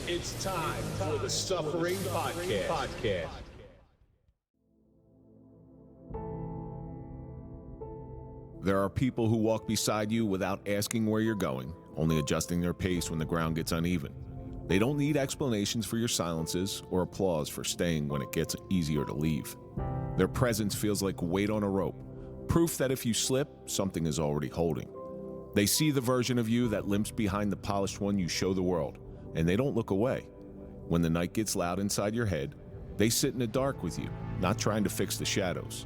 It's time for the Suffering Podcast. There are people who walk beside you without asking where you're going, only adjusting their pace when the ground gets uneven. They don't need explanations for your silences or applause for staying when it gets easier to leave. Their presence feels like weight on a rope, proof that if you slip, something is already holding. They see the version of you that limps behind the polished one you show the world, and they don't look away. When the night gets loud inside your head, they sit in the dark with you, not trying to fix the shadows.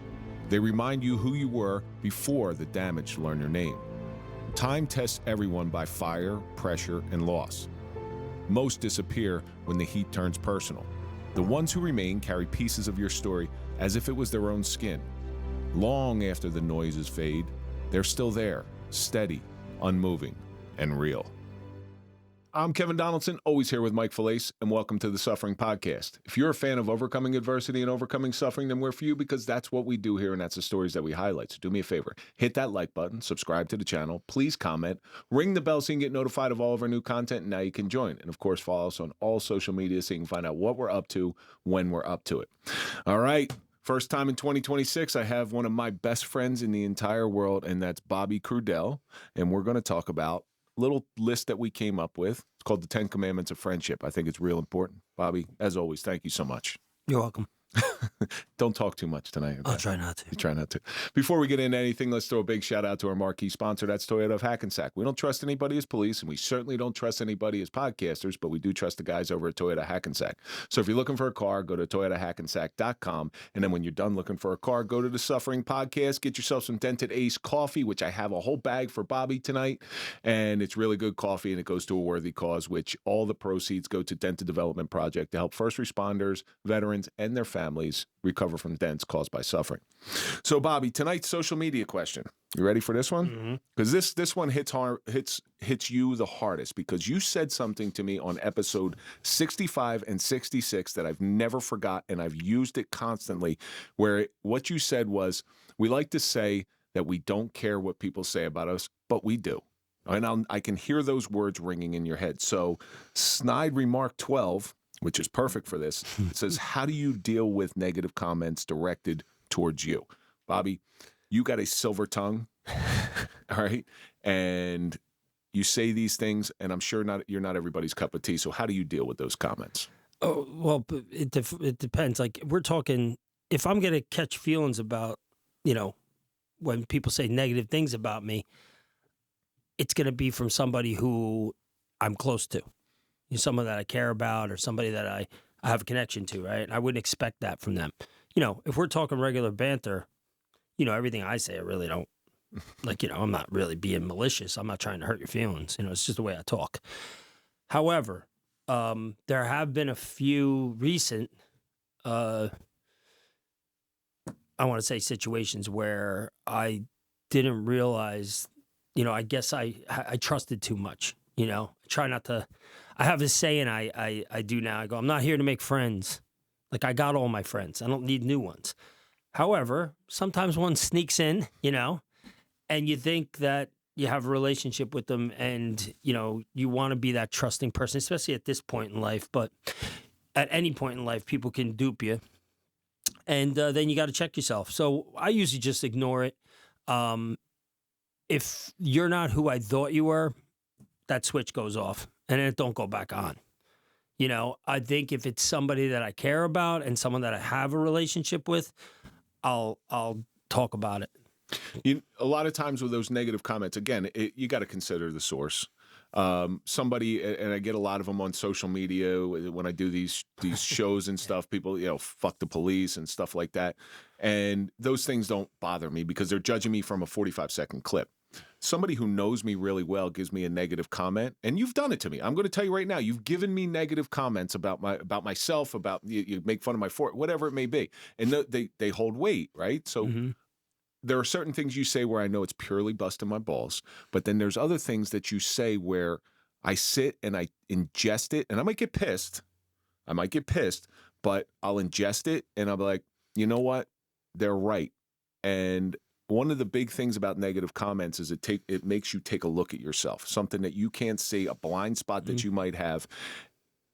They remind you who you were before the damage learned your name. Time tests everyone by fire, pressure, and loss. Most disappear when the heat turns personal. The ones who remain carry pieces of your story as if it was their own skin. Long after the noises fade, they're still there, steady, unmoving, and real. I'm Kevin Donaldson, always here with Mike Felice, and welcome to the Suffering Podcast. If you're a fan of overcoming adversity and overcoming suffering, then we're for you because that's what we do here, and that's the stories that we highlight. So do me a favor, hit that like button, subscribe to the channel, please comment, ring the bell so you can get notified of all of our new content, and now you can join. And of course, follow us on all social media so you can find out what we're up to when we're up to it. All right. First time in 2026, I have one of my best friends in the entire world, and that's Bobby Crudell, and we're going to talk about little list that we came up with. It's called the 10 Commandments of Friendship. I think it's real important. Bobby, as always, thank you so much. You're welcome. Don't talk too much tonight. Okay? I'll try not to. You try not to. Before we get into anything, let's throw a big shout out to our marquee sponsor. That's Toyota of Hackensack. We don't trust anybody as police, and we certainly don't trust anybody as podcasters, but we do trust the guys over at Toyota Hackensack. So if you're looking for a car, go to toyotahackensack.com. And then when you're done looking for a car, go to the Suffering Podcast. Get yourself some Dented Ace coffee, which I have a whole bag for Bobby tonight. And it's really good coffee, and it goes to a worthy cause, which all the proceeds go to Dental Development Project to help first responders, veterans, and their families recover from dents caused by suffering. So, Bobby, tonight's social media question. You ready for this one? Because this one hits you the hardest, because you said something to me on episode 65 and 66 that I've never forgot, and I've used it constantly, where what you said was, we like to say that we don't care what people say about us, but we do. And I can hear those words ringing in your head. So, snide remark 12, which is perfect for this, it says, how do you deal with negative comments directed towards you? Bobby, you got a silver tongue, all right? And you say these things, and I'm sure you're not everybody's cup of tea. So how do you deal with those comments? Oh, well, it depends. Like, we're talking, if I'm going to catch feelings about, when people say negative things about me, it's going to be from somebody who I'm close to. Someone that I care about, or somebody that I have a connection to, right? I wouldn't expect that from them. If we're talking regular banter, everything I say, I really don't, I'm not really being malicious. I'm not trying to hurt your feelings. It's just the way I talk. However, there have been a few recent, I want to say, situations where I didn't realize, I guess I trusted too much. Try not to. I have this saying I do now. I go, I'm not here to make friends. Like, I got all my friends. I don't need new ones. However, sometimes one sneaks in, and you think that you have a relationship with them, and, you want to be that trusting person, especially at this point in life. But at any point in life, people can dupe you. And then you got to check yourself. So I usually just ignore it. If you're not who I thought you were, that switch goes off, and it don't go back on. I think if it's somebody that I care about and someone that I have a relationship with, I'll talk about it. A lot of times with those negative comments, again, you got to consider the source. Somebody, and I get a lot of them on social media when I do these shows and stuff, people, fuck the police and stuff like that. And those things don't bother me because they're judging me from a 45-second clip. Somebody who knows me really well gives me a negative comment, and you've done it to me. I'm going to tell you right now, you've given me negative comments about myself, about you make fun of my whatever it may be, and they hold weight, right? So there are certain things you say where I know it's purely busting my balls, but then there's other things that you say where I sit and I ingest it, and I might get pissed, but I'll ingest it, and I'll be like, you know what? They're right, and one of the big things about negative comments is it makes you take a look at yourself, something that you can't see, a blind spot that you might have,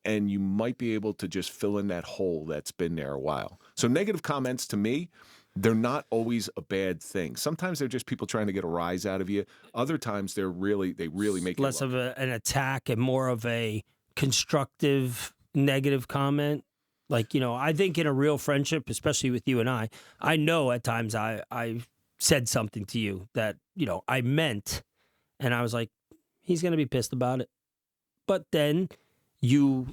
and you might be able to just fill in that hole that's been there a while. So negative comments, to me, they're not always a bad thing. Sometimes they're just people trying to get a rise out of you. Other times they really make less it of an attack and more of a constructive negative comment. Like, I think in a real friendship, especially with you and I know at times I said something to you that, I meant, and I was like, he's going to be pissed about it. But then you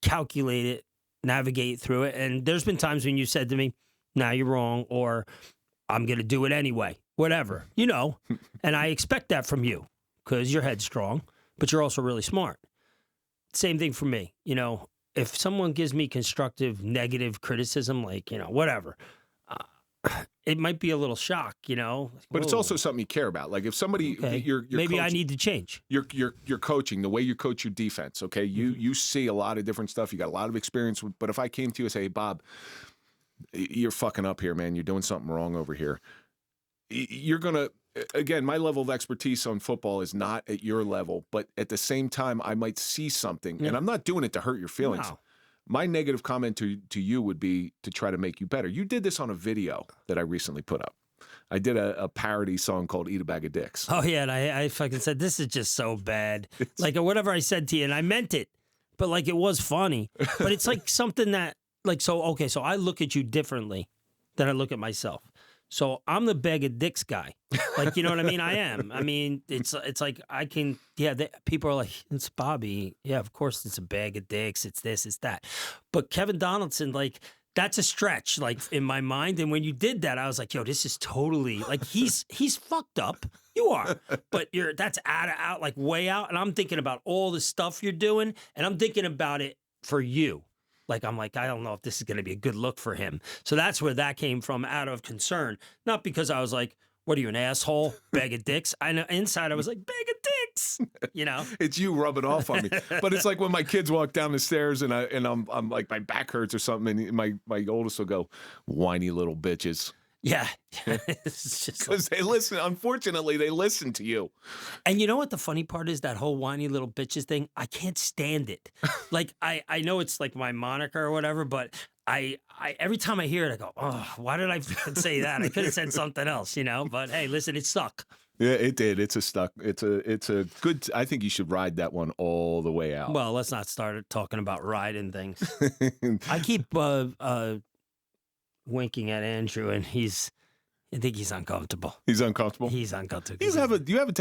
calculate it, navigate through it. And there's been times when you said to me, "Nah, you're wrong," or "I'm going to do it anyway," whatever, and I expect that from you because you're headstrong, but you're also really smart. Same thing for me. If someone gives me constructive, negative criticism, like, whatever, it might be a little shock, But it's also something you care about. Like if somebody, you're maybe coaching, I need to change. You're coaching, the way you coach your defense, okay? You see a lot of different stuff. You got a lot of experience with, but if I came to you and say, "Hey, Bob, you're fucking up here, man. You're doing something wrong over here." You're going to, again, my level of expertise on football is not at your level, but at the same time, I might see something, and I'm not doing it to hurt your feelings. No. My negative comment to you would be to try to make you better. You did this on a video that I recently put up. I did a parody song called "Eat a Bag of Dicks." Oh, yeah, and I fucking said, this is just so bad. Like, whatever I said to you, and I meant it, but, like, it was funny. But it's, like, something that, like, so I look at you differently than I look at myself. So I'm the bag of dicks guy. Like, you know what I mean? I am. I mean, it's like I can, people are like, "It's Bobby." Yeah, of course it's a bag of dicks. It's this, it's that. But Kevin Donaldson, like, that's a stretch, like, in my mind. And when you did that, I was like, yo, this is totally, like, he's fucked up. You are. But that's out, like, way out. And I'm thinking about all the stuff you're doing, and I'm thinking about it for you. Like, I'm like, I don't know if this is going to be a good look for him. So that's where that came from, out of concern. Not because I was like, what are you, an asshole? Bag of dicks? I know inside I was like, bag of dicks, It's you rubbing off on me. But it's like when my kids walk down the stairs and I'm like, my back hurts or something, and my oldest will go, "Whiny little bitches." Yeah. It's just because they listen. Unfortunately, they listen to you. And you know what the funny part is? That whole whiny little bitches thing, I can't stand it. Like, I know it's like my moniker or whatever, but I every time I hear it, I go, "Oh, why did I say that? I could have said something else, But hey, listen, it stuck. Yeah, it did. It's a good. I think you should ride that one all the way out. Well, let's not start talking about riding things. I keep winking at Andrew, and I think he's uncomfortable. He's uncomfortable? He's uncomfortable.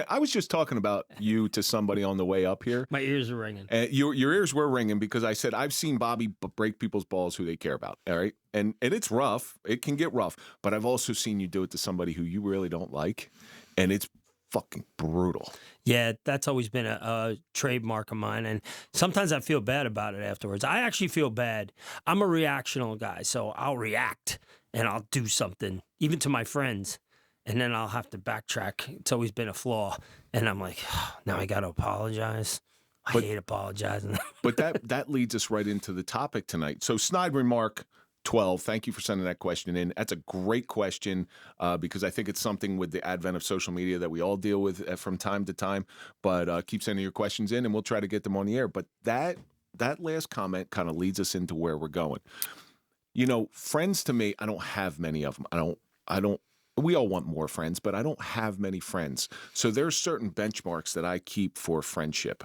I was just talking about you to somebody on the way up here. My ears are ringing. Your ears were ringing because I said, I've seen Bobby break people's balls who they care about, all right? And it's rough. It can get rough. But I've also seen you do it to somebody who you really don't like, and it's fucking brutal. Yeah, that's always been a trademark of mine, and sometimes I feel bad about it afterwards. I actually feel bad. I'm a reactional guy, so I'll react, and I'll do something, even to my friends, and then I'll have to backtrack. It's always been a flaw, and I'm like, now I got to apologize. I hate apologizing. But that leads us right into the topic tonight. So Snide Remark 12, thank you for sending that question in. That's a great question because I think it's something with the advent of social media that we all deal with from time to time. But keep sending your questions in, and we'll try to get them on the air. But that last comment kind of leads us into where we're going. Friends to me, I don't have many of them. I don't. We all want more friends, but I don't have many friends. So there's certain benchmarks that I keep for friendship,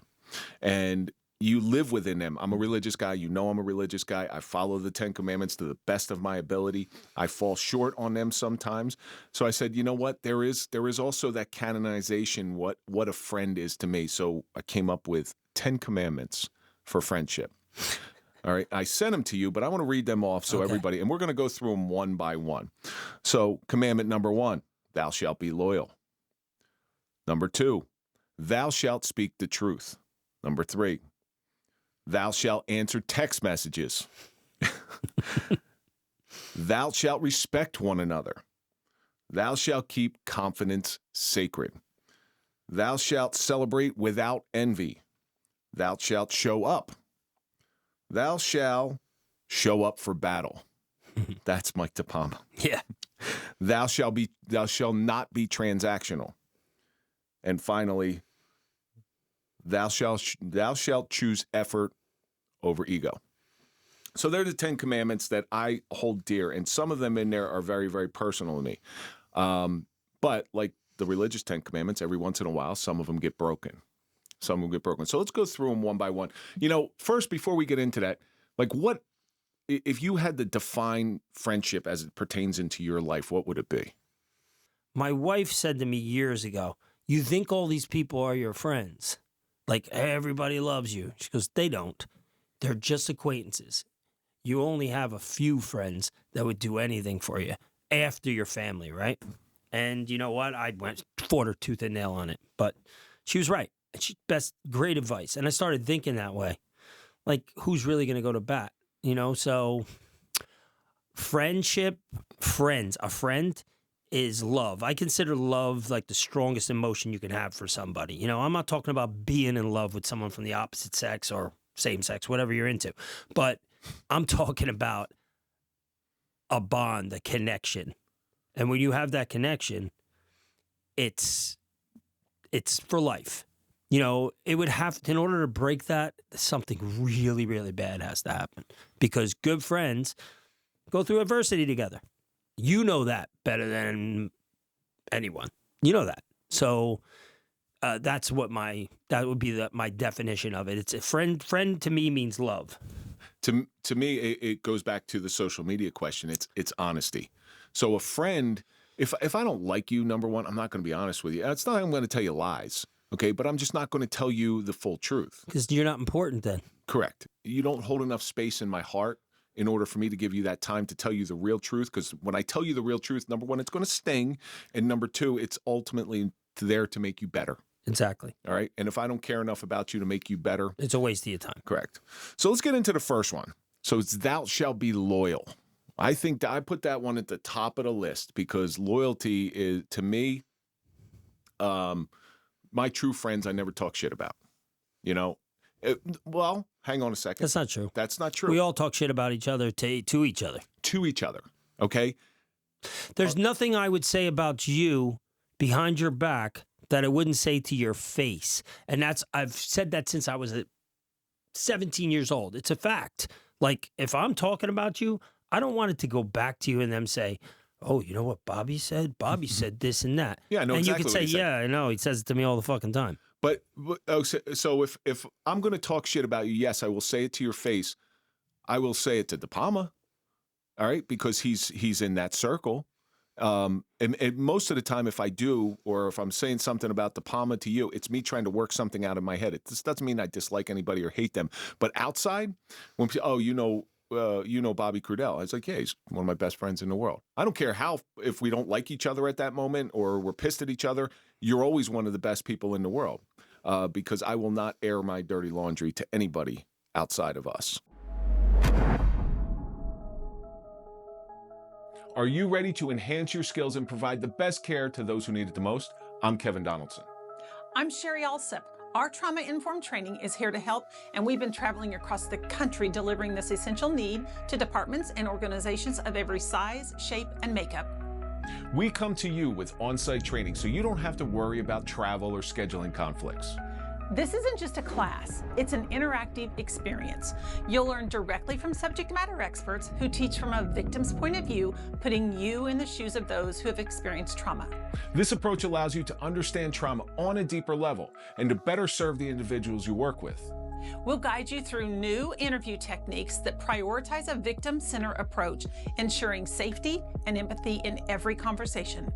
and you live within them. I'm a religious guy. I'm a religious guy. I follow the 10 Commandments to the best of my ability. I fall short on them sometimes. So I said, you know what? There is also that canonization, what a friend is to me. So I came up with 10 Commandments for friendship. All right. I sent them to you, but I want to read them off so everybody, and we're going to go through them one by one. So commandment number 1, thou shalt be loyal. Number 2, thou shalt speak the truth. Number 3, thou shalt answer text messages. Thou shalt respect one another. Thou shalt keep confidence sacred. Thou shalt celebrate without envy. Thou shalt show up. Thou shalt show up for battle. That's Mike DePalma. Yeah. Thou shalt not be transactional. And finally, thou shalt choose effort over ego. So they're the 10 commandments that I hold dear, and some of them in there are very, very personal to me. But like the religious 10 commandments, every once in a while, some of them get broken. Some will get broken. So let's go through them one by one. First, before we get into that, like what, if you had to define friendship as it pertains into your life, what would it be? My wife said to me years ago, you think all these people are your friends? Like everybody loves you. She goes, they don't. They're just acquaintances. You only have a few friends that would do anything for you after your family, right? And you know what? I fought her tooth and nail on it, but she was right. Great advice. And I started thinking that way. Like, who's really going to go to bat? So friendship, friends, a friend is love. I consider love like the strongest emotion you can have for somebody. I'm not talking about being in love with someone from the opposite sex or same sex, whatever you're into. But I'm talking about a bond, a connection. And when you have that connection, it's for life. It would have, in order to break that, something really, really bad has to happen. Because good friends go through adversity together. You know that better than anyone. You know that. So that's what that would be my definition of it. It's a friend. Friend to me means love. To me, it goes back to the social media question. It's honesty. So a friend, if I don't like you, number one, I'm not going to be honest with you. It's not like I'm going to tell you lies. Okay, but I'm just not going to tell you the full truth. Because you're not important then. Correct. You don't hold enough space in my heart in order for me to give you that time to tell you the real truth. Because when I tell you the real truth, number one, it's going to sting. And number two, it's ultimately there to make you better. Exactly. All right. And if I don't care enough about you to make you better, it's a waste of your time. Correct. So let's get into the first one. So it's thou shalt be loyal. I think that I put that one at the top of the list because loyalty is, to me, my true friends I never talk shit about. Well, hang on a second. That's not true. That's not true. We all talk shit about each other to each other. To each other. Okay? There's nothing I would say about you behind your back that I wouldn't say to your face. And I've said that since I was 17 years old. It's a fact. Like, if I'm talking about you, I don't want it to go back to you and them say, oh, you know what Bobby said? Bobby said this and that. Yeah, I know exactly what he said. And you could say, yeah, I know. He says it to me all the fucking time. But so if I'm going to talk shit about you, yes, I will say it to your face. I will say it to De Palma, all right, because he's in that circle. And most of the time, if I do, or if I'm saying something about De Palma to you, it's me trying to work something out of my head. This doesn't mean I dislike anybody or hate them. But outside, when people, Bobby Crudell. I was like, yeah, he's one of my best friends in the world. I don't care if we don't like each other at that moment or we're pissed at each other, you're always one of the best people in the world because I will not air my dirty laundry to anybody outside of us. Are you ready to enhance your skills and provide the best care to those who need it the most? I'm Kevin Donaldson. I'm Sherry Alsip. Our trauma-informed training is here to help, and we've been traveling across the country delivering this essential need to departments and organizations of every size, shape, and makeup. We come to you with on-site training so you don't have to worry about travel or scheduling conflicts. This isn't just a class, it's an interactive experience. You'll learn directly from subject matter experts who teach from a victim's point of view, putting you in the shoes of those who have experienced trauma. This approach allows you to understand trauma on a deeper level and to better serve the individuals you work with. We'll guide you through new interview techniques that prioritize a victim-centered approach, ensuring safety and empathy in every conversation.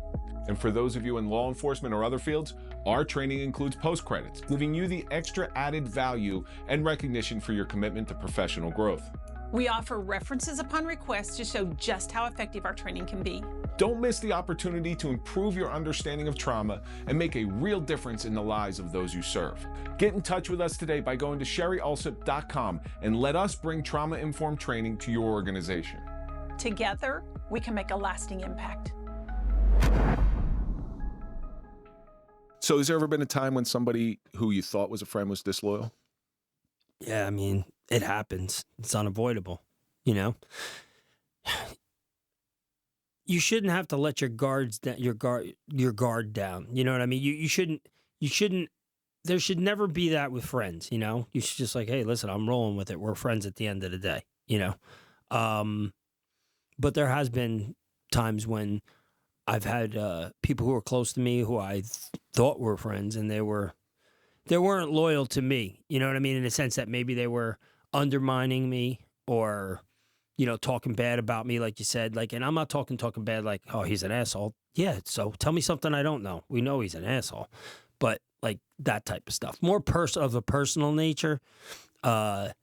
And for those of you in law enforcement or other fields, our training includes post-credits, giving you the extra added value and recognition for your commitment to professional growth. We offer references upon request to show just how effective our training can be. Don't miss the opportunity to improve your understanding of trauma and make a real difference in the lives of those you serve. Get in touch with us today by going to sherryalsip.com and let us bring trauma-informed training to your organization. Together, we can make a lasting impact. So has there ever been a time when somebody who you thought was a friend was disloyal? Yeah, I mean, it happens. It's unavoidable, you know? you shouldn't have to let your guard down. You know what I mean? You shouldn't. There should never be that with friends. You know, you should just like, hey, listen, I'm rolling with it. We're friends at the end of the day. You know, but there has been times when I've had people who were close to me who I thought were friends, and they weren't loyal to me. You know what I mean? In the sense that maybe they were undermining me or, you know, talking bad about me, like you said. Like, and I'm not talking bad like, oh, he's an asshole. Yeah, so tell me something I don't know. We know he's an asshole, but like that type of stuff, more of a personal nature, and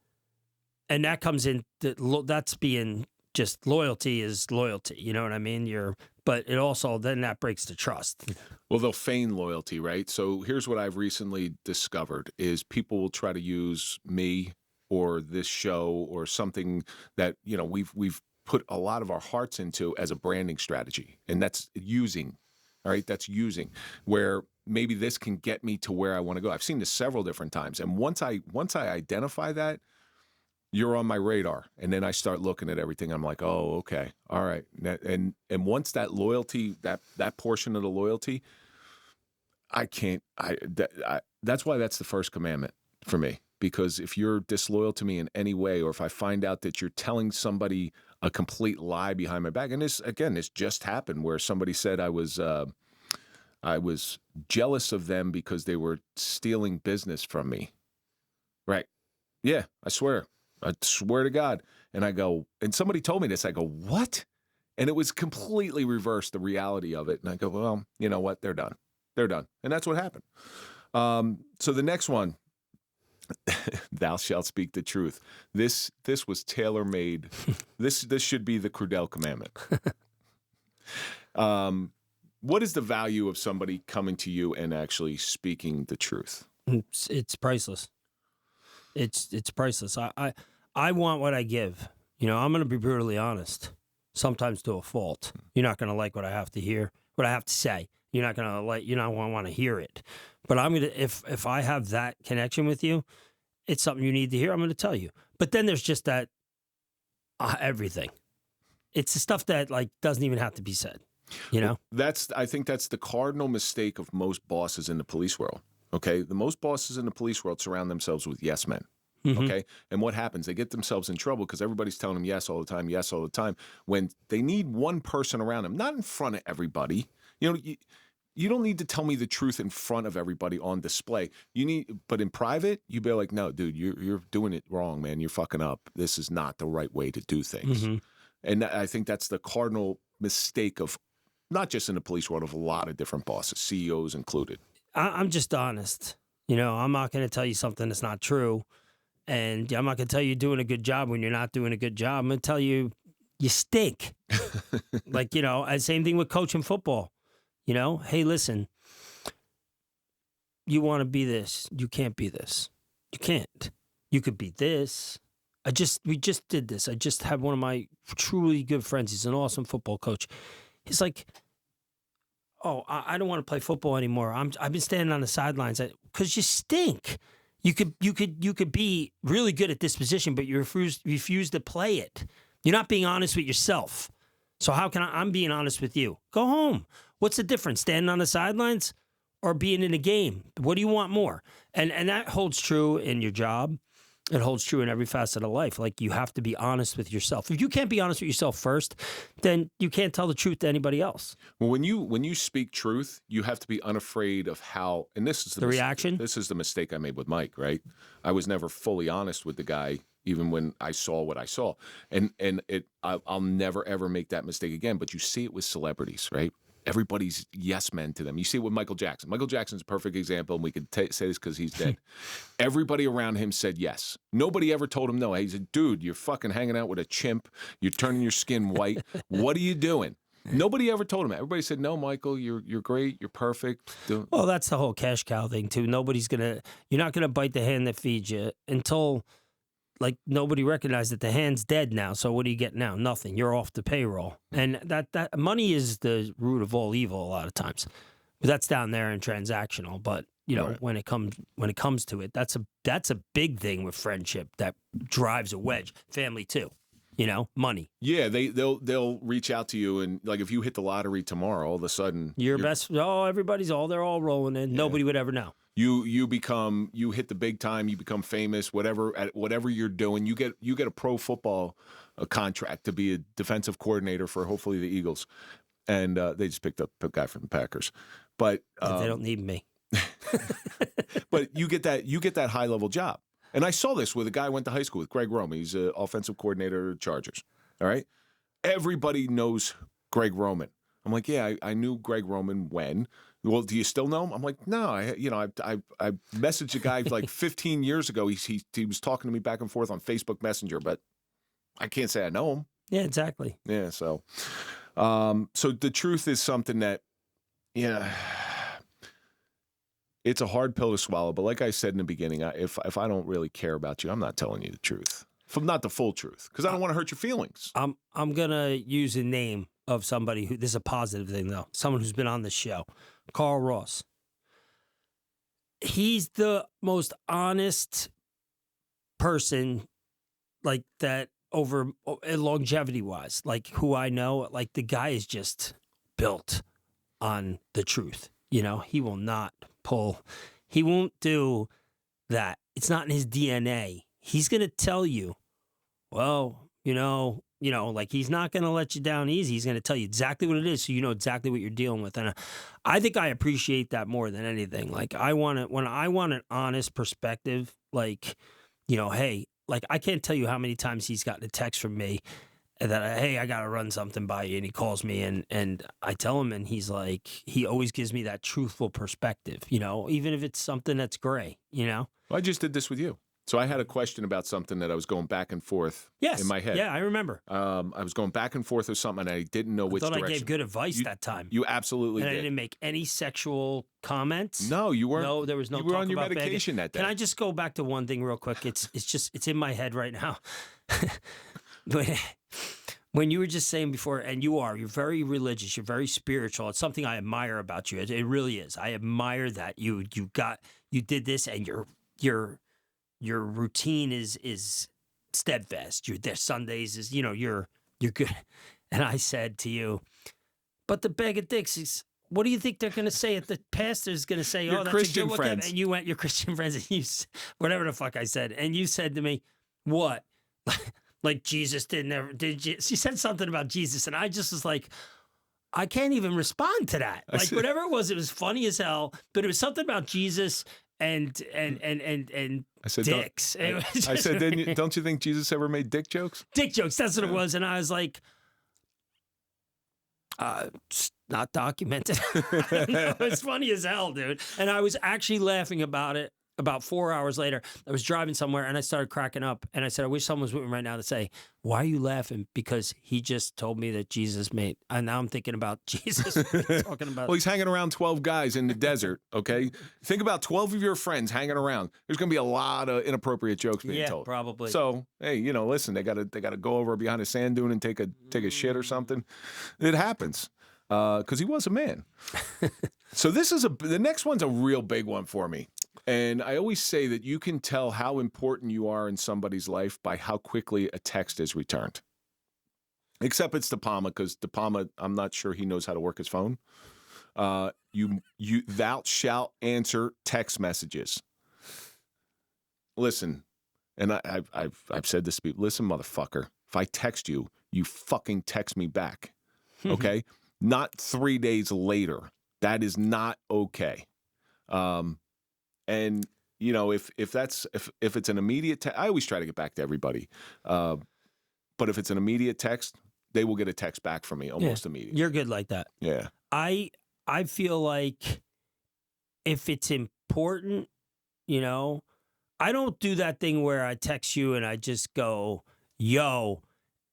that comes in. That's being just loyalty is loyalty. You know what I mean? But it also then that breaks the trust. Well, they'll feign loyalty, right? So here's what I've recently discovered is people will try to use me or this show or something that, you know, we've put a lot of our hearts into as a branding strategy. And that's using, all right? That's using where maybe this can get me to where I want to go. I've seen this several different times. And once I identify that, you're on my radar. And then I start looking at everything. I'm like, oh, okay. All right. And once that loyalty, that portion of the loyalty, that's why that's the first commandment for me. Because if you're disloyal to me in any way, or if I find out that you're telling somebody a complete lie behind my back, and this just happened where somebody said I was jealous of them because they were stealing business from me. Right. Yeah, I swear to God. And I go, and somebody told me this, I go, what? And it was completely reversed, the reality of it. And I go, well, you know what? They're done. And that's what happened. So the next one, thou shalt speak the truth. This was tailor-made. This should be the Crudell commandment. What is the value of somebody coming to you and actually speaking the truth? It's priceless. It's priceless. I want what I give. You know, I'm going to be brutally honest, sometimes to a fault. You're not going to like what I have to hear, what I have to say. You're not going to want to hear it. But I'm going to, if I have that connection with you, it's something you need to hear, I'm going to tell you. But then there's just that everything. It's the stuff that like doesn't even have to be said, you know? I think that's the cardinal mistake of most bosses in the police world. Okay. The most bosses in the police world surround themselves with yes men. Mm-hmm. Okay. And what happens? They get themselves in trouble because everybody's telling them yes all the time, when they need one person around them, not in front of everybody. You know, you don't need to tell me the truth in front of everybody on display. But in private, you be like, no, dude, you're doing it wrong, man. You're fucking up. This is not the right way to do things. Mm-hmm. And I think that's the cardinal mistake of not just in the police world, of a lot of different bosses, CEOs included. I'm just honest. You know, I'm not going to tell you something that's not true. And I'm not going to tell you you're doing a good job when you're not doing a good job. I'm going to tell you you stink. Like, you know, same thing with coaching football. You know, hey, listen, you want to be this. You can't be this. You can't. You could be this. We just did this. I just had one of my truly good friends. He's an awesome football coach. He's like, oh, I don't want to play football anymore. I've been standing on the sidelines because you stink. You could be really good at this position, but you refuse to play it. You're not being honest with yourself. So how can I'm being honest with you? Go home. What's the difference? Standing on the sidelines or being in a game? What do you want more? And that holds true in your job. It holds true in every facet of life. Like, you have to be honest with yourself. If you can't be honest with yourself first, then you can't tell the truth to anybody else. Well, when you speak truth, you have to be unafraid of how, and this is the reaction. This is the mistake I made with Mike, right? I was never fully honest with the guy, even when I saw what I saw. And I'll never, ever make that mistake again. But you see it with celebrities, right? Everybody's yes men to them. You see it with Michael Jackson. Michael Jackson's a perfect example, and we could say this because he's dead. Everybody around him said yes. Nobody ever told him no. He said, dude, you're fucking hanging out with a chimp. You're turning your skin white. What are you doing? Nobody ever told him that. Everybody said, no, Michael, you're great. You're perfect. Well, that's the whole cash cow thing, too. You're not going to bite the hand that feeds you until, like, nobody recognized that the hand's dead now. So what do you get now? Nothing. You're off the payroll. And that money is the root of all evil a lot of times. But that's down there in transactional. But, you know, right. when it comes to it, that's a big thing with friendship that drives a wedge. Family too. money. Yeah, they'll reach out to you, and like if you hit the lottery tomorrow, all of a sudden they're all rolling in. Yeah. Nobody would ever know. You hit the big time, you become famous, whatever you're doing, you get a pro football contract to be a defensive coordinator for hopefully the Eagles, and they just picked up a guy from the Packers, but they don't need me. But you get that high level job. And I saw this with a guy I went to high school with, Greg Roman. He's an offensive coordinator of the Chargers. All right. Everybody knows Greg Roman. I'm like, yeah, I knew Greg Roman when. Well, do you still know him? I'm like, no, I messaged a guy like 15 years ago. He was talking to me back and forth on Facebook Messenger, but I can't say I know him. Yeah, exactly. Yeah. So the truth is something that, it's a hard pill to swallow, but like I said in the beginning, if I don't really care about you, I'm not telling you the truth. Not the full truth, because I don't want to hurt your feelings. I'm gonna use a name of somebody who. This is a positive thing though. Someone who's been on the show, Carl Ross. He's the most honest person, like that over longevity wise, like who I know. Like the guy is just built on the truth. He will not he won't do that. It's not in his DNA. He's going to tell you, well, like he's not going to let you down easy. He's going to tell you exactly what it is so you know exactly what you're dealing with. And I think I appreciate that more than anything. Like when I want an honest perspective, like, hey, like I can't tell you how many times he's gotten a text from me that, hey, I got to run something by you. And he calls me and I tell him, and he's like, he always gives me that truthful perspective, even if it's something that's gray, Well, I just did this with you. So I had a question about something that I was going back and forth in my head. Yeah, I remember. I was going back and forth with something, and I didn't know which direction. I gave good advice that time. You absolutely did. And I didn't make any sexual comments. No, you weren't. No, there was no You talk were on your about medication that day. Can I just go back to one thing real quick? It's in my head right now. When you were just saying before, and you're very religious, you're very spiritual. It's something I admire about you. It really is. I admire that you did this, and your routine is steadfast. There's Sundays is you're good. And I said to you, but the bag of dicks is. What do you think they're going to say? If the pastor's going to say, your "Oh, that's Christian a good friends," and you went, "Your Christian friends," and you, whatever the fuck I said, and you said to me, "What?" Like Jesus did you? She said something about Jesus, and I just was like, I can't even respond to that. Like whatever it was funny as hell, but it was something about Jesus and I said, dicks. I said, don't you think Jesus ever made dick jokes? Dick jokes. That's what it was, and I was like, it's not documented. It was funny as hell, dude. And I was actually laughing about it. About 4 hours later, I was driving somewhere and I started cracking up. And I said, I wish someone was with me right now to say, why are you laughing? Because he just told me that Jesus made. And now I'm thinking about Jesus talking about. Well, he's hanging around 12 guys in the desert, okay? Think about 12 of your friends hanging around. There's going to be a lot of inappropriate jokes being told. Yeah, probably. So, hey, listen, they got to go over behind a sand dune and take a shit or something. It happens. Because he was a man. So the next one's a real big one for me. And I always say that you can tell how important you are in somebody's life by how quickly a text is returned. Except it's De Palma, because De Palma, I'm not sure he knows how to work his phone. Thou shalt answer text messages. Listen, and I've said this to people. Listen, motherfucker, if I text you, you fucking text me back. Okay? Not 3 days later. That is not okay. And if it's an immediate text, I always try to get back to everybody. But if it's an immediate text, they will get a text back from me almost immediately. You're good like that. Yeah. I feel like if it's important, I don't do that thing where I text you and I just go, yo,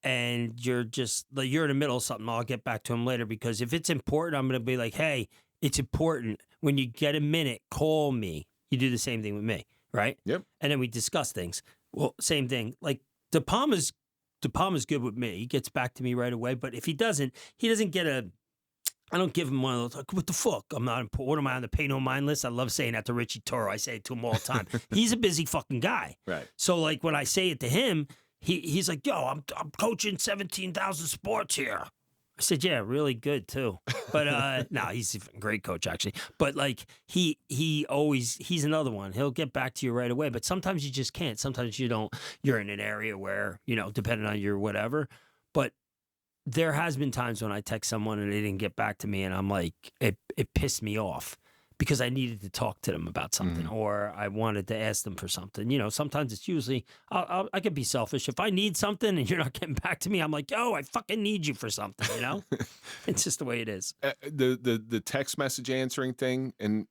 and you're in the middle of something. I'll get back to him later, because if it's important, I'm going to be like, hey, it's important. When you get a minute, call me. You do the same thing with me, right? Yep. And then we discuss things. Well, same thing. Like De Palma's good with me. He gets back to me right away. But if he doesn't get I don't give him one of those, like, what the fuck? I'm not important. What am I on the pay no mind list? I love saying that to Richie Toro. I say it to him all the time. He's a busy fucking guy. Right. So like when I say it to him, he's like, yo, I'm coaching 17,000 sports here. I said, yeah, really good too. But no, he's a great coach actually. But like he's another one. He'll get back to you right away. But sometimes you just can't. Sometimes you don't. You're in an area where, depending on your whatever. But there has been times when I text someone and they didn't get back to me, and I'm like, it pissed me off because I needed to talk to them about something, or I wanted to ask them for something. Sometimes it's usually I could be selfish. If I need something and you're not getting back to me, I'm like, yo, I fucking need you for something. It's just the way it is. The text message answering thing, and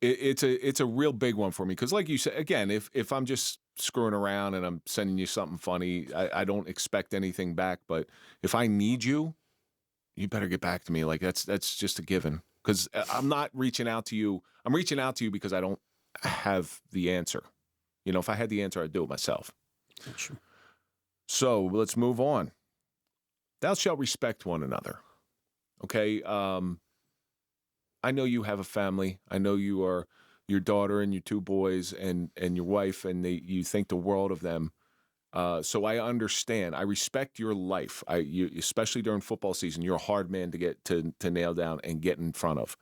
it's a real big one for me because, like you said, again, if I'm just screwing around and I'm sending you something funny, I don't expect anything back. But if I need you, you better get back to me. Like that's just a given. Because I'm not reaching out to you. I'm reaching out to you because I don't have the answer. If I had the answer, I'd do it myself. Sure. So let's move on. Thou shalt respect one another. Okay. I know you have a family. I know you are your daughter and your 2 boys and your wife, and you think the world of them. So I understand. I respect your life. Especially during football season, you're a hard man to get to nail down and get in front of,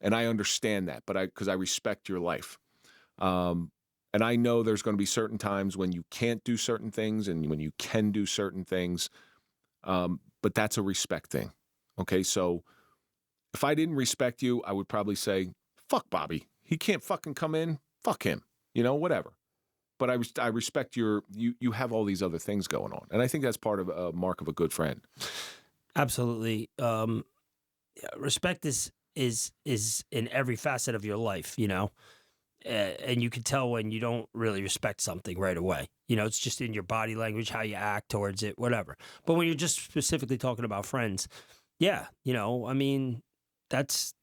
and I understand that. But because I respect your life, and I know there's going to be certain times when you can't do certain things and when you can do certain things. But that's a respect thing. Okay, so if I didn't respect you, I would probably say, "Fuck Bobby. He can't fucking come in. Fuck him. Whatever." But I respect you have all these other things going on. And I think that's part of a mark of a good friend. Absolutely. Respect is in every facet of your life, and you can tell when you don't really respect something right away. It's just in your body language, how you act towards it, whatever. But when you're just specifically talking about friends, yeah, that's...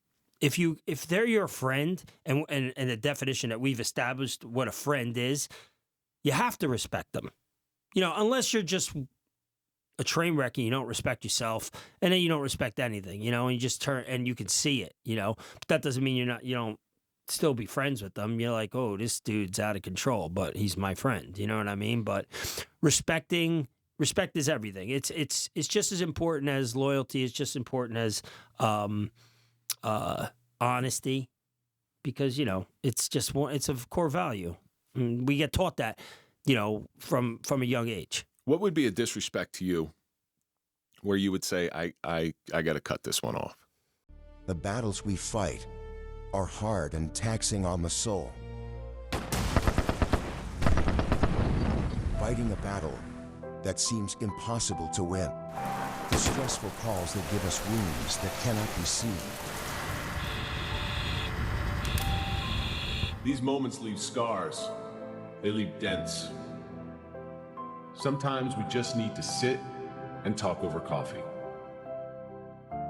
If they're your friend and the definition that we've established what a friend is, you have to respect them. Unless you're just a train wreck and you don't respect yourself, and then you don't respect anything, and you just turn and you can see it, But that doesn't mean you don't still be friends with them. You're like, oh, this dude's out of control, but he's my friend. You know what I mean? But respect is everything. It's just as important as loyalty. It's just important as honesty, because it's a core value. We get taught that, from a young age. What would be a disrespect to you where you would say, I got to cut this one off? The battles we fight are hard and taxing on the soul. Fighting a battle that seems impossible to win. The stressful calls that give us wounds that cannot be seen. These moments leave scars. They leave dents. Sometimes we just need to sit and talk over coffee.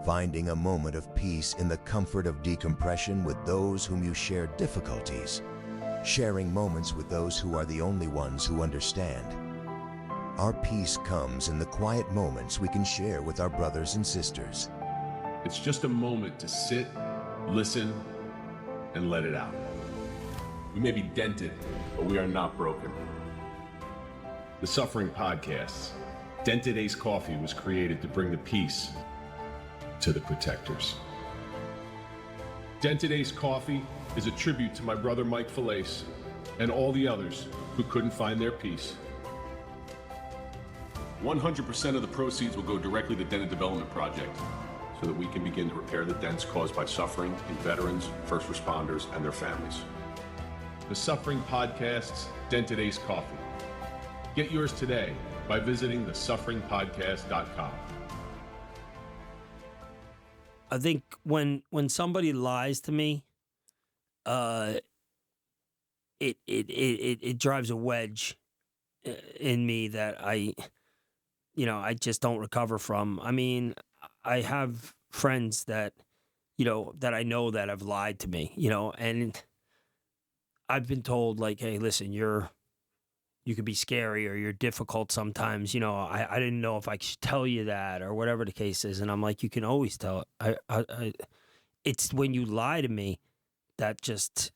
Finding a moment of peace in the comfort of decompression with those whom you share difficulties. Sharing moments with those who are the only ones who understand. Our peace comes in the quiet moments we can share with our brothers and sisters. It's just a moment to sit, listen, and let it out. We may be dented, but we are not broken. The Suffering Podcasts. Dented Ace Coffee was created to bring the peace to the protectors. Dented Ace Coffee is a tribute to my brother Mike Falace and all the others who couldn't find their peace. 100% of the proceeds will go directly to Dented Development Project so that we can begin to repair the dents caused by suffering in veterans, first responders, and their families. The Suffering Podcast's Dented Ace Coffee. Get yours today by visiting thesufferingpodcast.com. I think when somebody lies to me, it drives a wedge in me that I just don't recover from. I mean, I have friends that I know that have lied to me, and I've been told, like, hey, listen, you could be scary or you're difficult sometimes. I didn't know if I should tell you that or whatever the case is. And I'm like, you can always tell it. It's when you lie to me that just,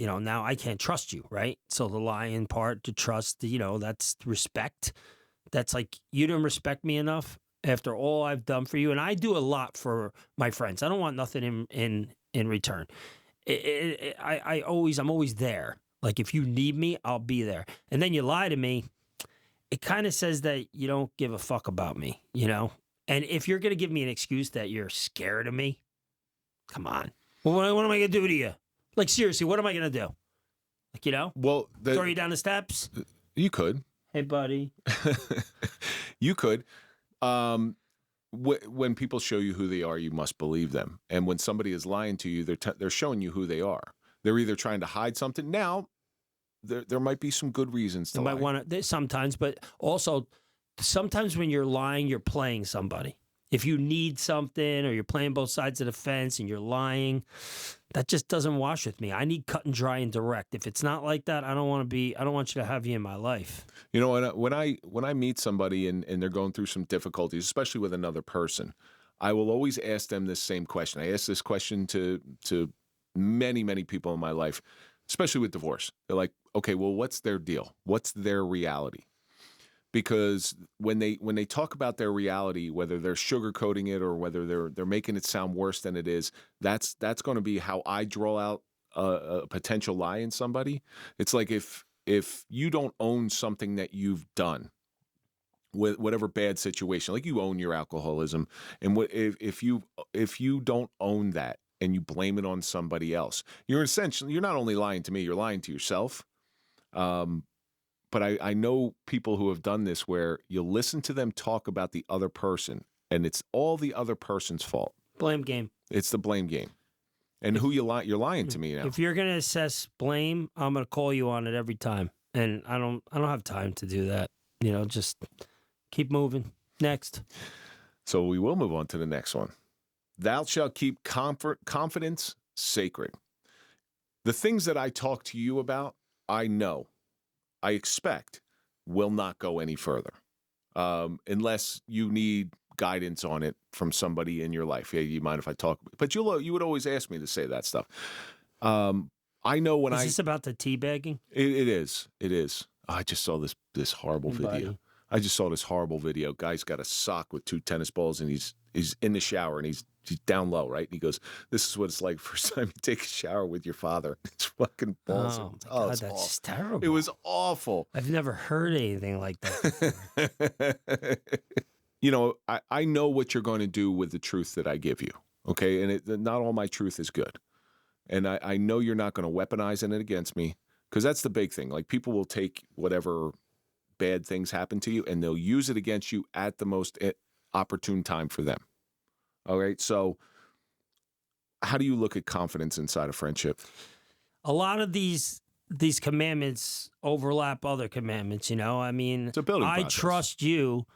now I can't trust you, right? So the lying part, to trust, that's respect. That's like, you didn't respect me enough after all I've done for you. And I do a lot for my friends. I don't want nothing in return. I'm always there. Like, if you need me, I'll be there. And then you lie to me, it kind of says that you don't give a fuck about me, And if you're going to give me an excuse that you're scared of me, come on. Well, what am I going to do to you? Like, seriously, what am I going to do? Like, Well, throw you down the steps? You could. Hey, buddy. You could. When people show you who they are, you must believe them. And when somebody is lying to you, they're showing you who they are. They're either trying to hide something. Now, there might be some good reasons to lie. Might want to sometimes, but also sometimes when you're lying, you're playing somebody. If you need something, or you're playing both sides of the fence and you're lying, that just doesn't wash with me. I need cut and dry and direct. If it's not like that, I don't want you to have you in my life. When I meet somebody and they're going through some difficulties, especially with another person, I will always ask them this same question. I ask this question to many, many people in my life, especially with divorce. They're like, okay, well, what's their deal? What's their reality? Because when they talk about their reality, whether they're sugarcoating it or whether they're making it sound worse than it is, that's going to be how I draw out a potential lie in somebody. It's like if you don't own something that you've done, with whatever bad situation, like you own your alcoholism, and if you don't own that and you blame it on somebody else, you're not only lying to me, you're lying to yourself. But I know people who have done this where you listen to them talk about the other person, and it's all the other person's fault. Blame game. It's the blame game. And you're lying to me now. If you're gonna assess blame, I'm gonna call you on it every time, and I don't have time to do that. Just keep moving. Next. So we will move on to the next one. Thou shalt keep confidence sacred. The things that I talk to you about, I expect will not go any further, unless you need guidance on it from somebody in your life. Yeah, you mind if I talk? But you would always ask me to say that stuff. I know when Is this about the teabagging? It is. Oh, I just saw this horrible video. I just saw this horrible video. Guy's got a sock with 2 tennis balls, and he's in the shower, and he's down low, right? And he goes, "This is what it's like first time you take a shower with your father." It's fucking balls. Oh, my God, it's that's awful. terrible. It was awful. I've never heard anything like that. I know what you're going to do with the truth that I give you, okay? And not all my truth is good. And I know you're not going to weaponize it against me, because that's the big thing. Like, people will take whatever bad things happen to you, and they'll use it against you at the most opportune time for them. All right. So how do you look at confidence inside a friendship? A lot of these commandments overlap other commandments, I mean, it's a building I process. trust you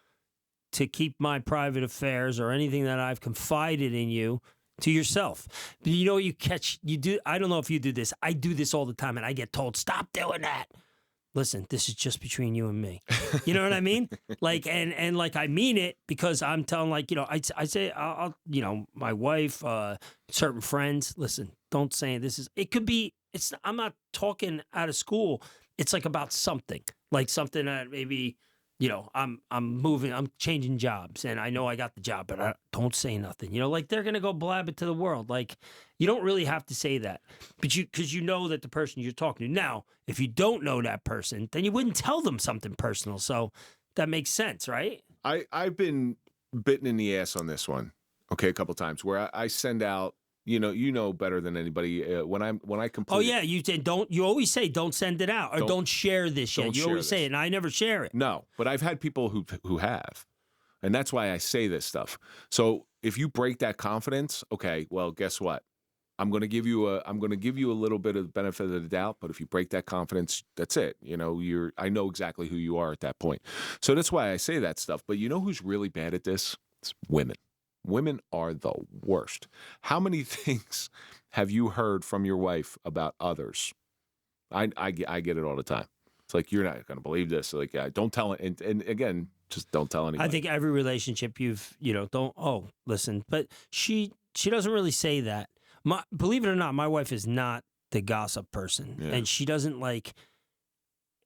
to keep my private affairs or anything that I've confided in you to yourself. You do. I don't know if you do this. I do this all the time, and I get told, stop doing that. Listen, this is just between you and me. You know what I mean? Like, and like, I mean it, because I'm telling, like, I say, I'll my wife, certain friends, listen, don't say this is, it could be, I'm not talking out of school. It's like about something that maybe, I'm moving, I'm changing jobs, and I know I got the job, but I don't say nothing. Like, they're going to go blab it to the world. Like, you don't really have to say that, but because you know that the person you're talking to. Now, if you don't know that person, then you wouldn't tell them something personal. So that makes sense, right? I've been bitten in the ass on this one, okay, a couple times, where I send out, you know better than anybody, when I complete. Oh yeah, you always say don't send it out, or don't share this yet. You always say it, and I never share it. No, but I've had people who have, and that's why I say this stuff. So if you break that confidence, okay, well, guess what? I'm going to give you a little bit of the benefit of the doubt, but if you break that confidence, that's it. I know exactly who you are at that point. So that's why I say that stuff. But you know who's really bad at this? It's women. Women are the worst. How many things have you heard from your wife about others? I get it all the time. It's like, you're not going to believe this. Like, yeah, don't tell it. And again, just don't tell anybody. I think every relationship listen, but she doesn't really say that. Believe it or not, my wife is not the gossip person. Yeah. And she doesn't like,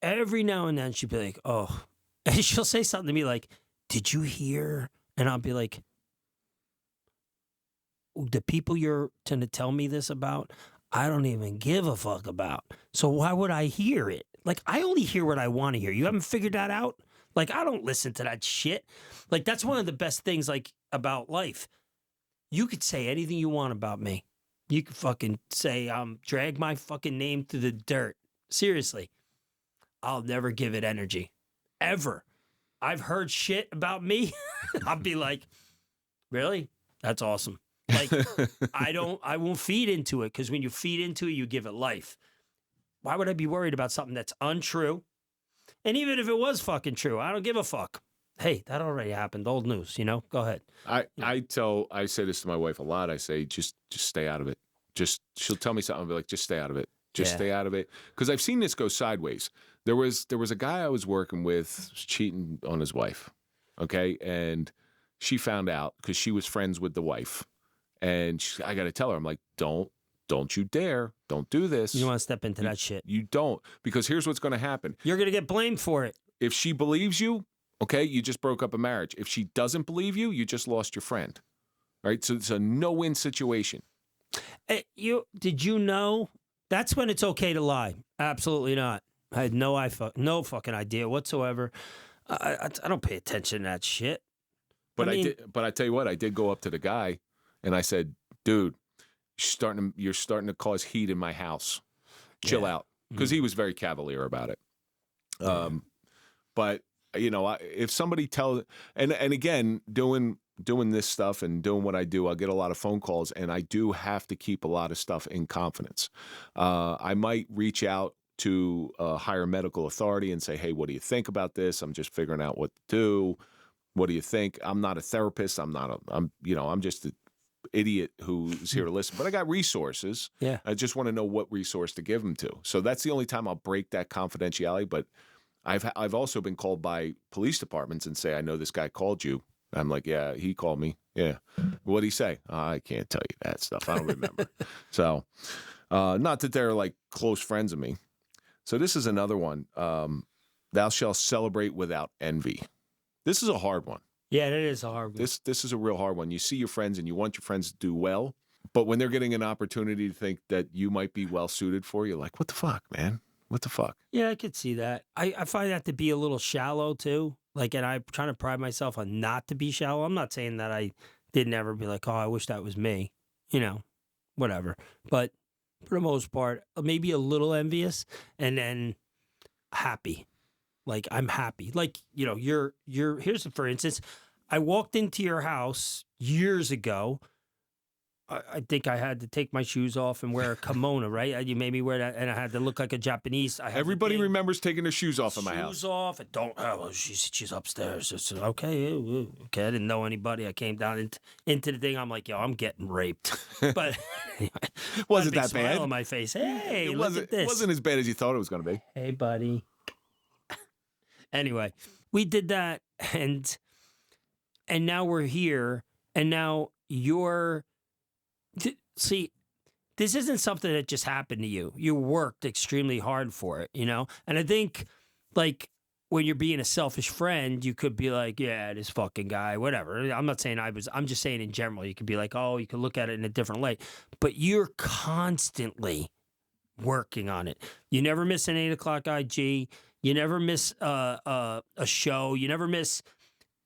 every now and then she'll be like, oh, and she'll say something to me like, did you hear? And I'll be like, the people you're going to tell me this about, I don't even give a fuck about. So why would I hear it? Like, I only hear what I want to hear. You haven't figured that out? Like, I don't listen to that shit. Like, that's one of the best things, like, about life. You could say anything you want about me. You could fucking say, drag my fucking name through the dirt. Seriously. I'll never give it energy. Ever. I've heard shit about me. I'll be like, really? That's awesome. Like, I won't feed into it, because when you feed into it, you give it life. Why would I be worried about something that's untrue? And even if it was fucking true, I don't give a fuck. Hey, that already happened. Old news, Go ahead. I say this to my wife a lot. I say, just stay out of it. She'll tell me something. I'll be like, just stay out of it. Just stay out of it. Because I've seen this go sideways. There was a guy I was working with cheating on his wife. Okay. And she found out because she was friends with the wife. And I got to tell her, I'm like, don't you dare. Don't do this. You don't want to step into that shit. You don't. Because here's what's going to happen. You're going to get blamed for it. If she believes you, okay, you just broke up a marriage. If she doesn't believe you, you just lost your friend. All right? So it's a no-win situation. Did you know? That's when it's okay to lie. Absolutely not. I had no fucking idea whatsoever. I don't pay attention to that shit. But I tell you what, I did go up to the guy and I said, dude, you're starting to cause heat in my house. Chill out. Because he was very cavalier about it. But if somebody tells, and again, doing this stuff and doing what I do, I'll get a lot of phone calls, and I do have to keep a lot of stuff in confidence. I might reach out to a higher medical authority and say, hey, what do you think about this? I'm just figuring out what to do. What do you think? I'm not a therapist. I'm just an idiot who's here to listen, but I got resources. Yeah. I just want to know what resource to give them to. So that's the only time I'll break that confidentiality. But I've also been called by police departments and say, I know this guy called you. I'm like, yeah, he called me. Yeah. What'd he say? I can't tell you that stuff. I don't remember. So, not that they're like close friends of me. So this is another one. Thou shalt celebrate without envy. This is a hard one. Yeah, it is a hard one. This is a real hard one. You see your friends and you want your friends to do well, but when they're getting an opportunity to think that you might be well suited for, you're like, what the fuck, man? What the fuck? Yeah, I could see that. I find that to be a little shallow too. Like, and I'm trying to pride myself on not to be shallow. I'm not saying that I didn't ever be like, oh, I wish that was me, whatever. But for the most part, maybe a little envious and then happy. Like, I'm happy. Like, you're here's, for instance, I walked into your house years ago. I think I had to take my shoes off and wear a kimono, right? You made me wear that, and I had to look like a Japanese. Everybody remembers taking their shoes off in my house. Shoes off. And she's upstairs. It's okay. Okay. I didn't know anybody. I came down into the thing. I'm like, yo, I'm getting raped. But wasn't that smile bad? On my face. Hey, look at this. It wasn't as bad as you thought it was going to be. Hey, buddy. Anyway, we did that, and now we're here, and now you're. See, this isn't something that just happened to you. You worked extremely hard for it, And I think, like, when you're being a selfish friend, you could be like, yeah, this fucking guy, whatever. I'm not saying I'm just saying in general, you could be like, oh, you could look at it in a different light. But you're constantly working on it. You never miss an 8 o'clock IG. You never miss a show. You never miss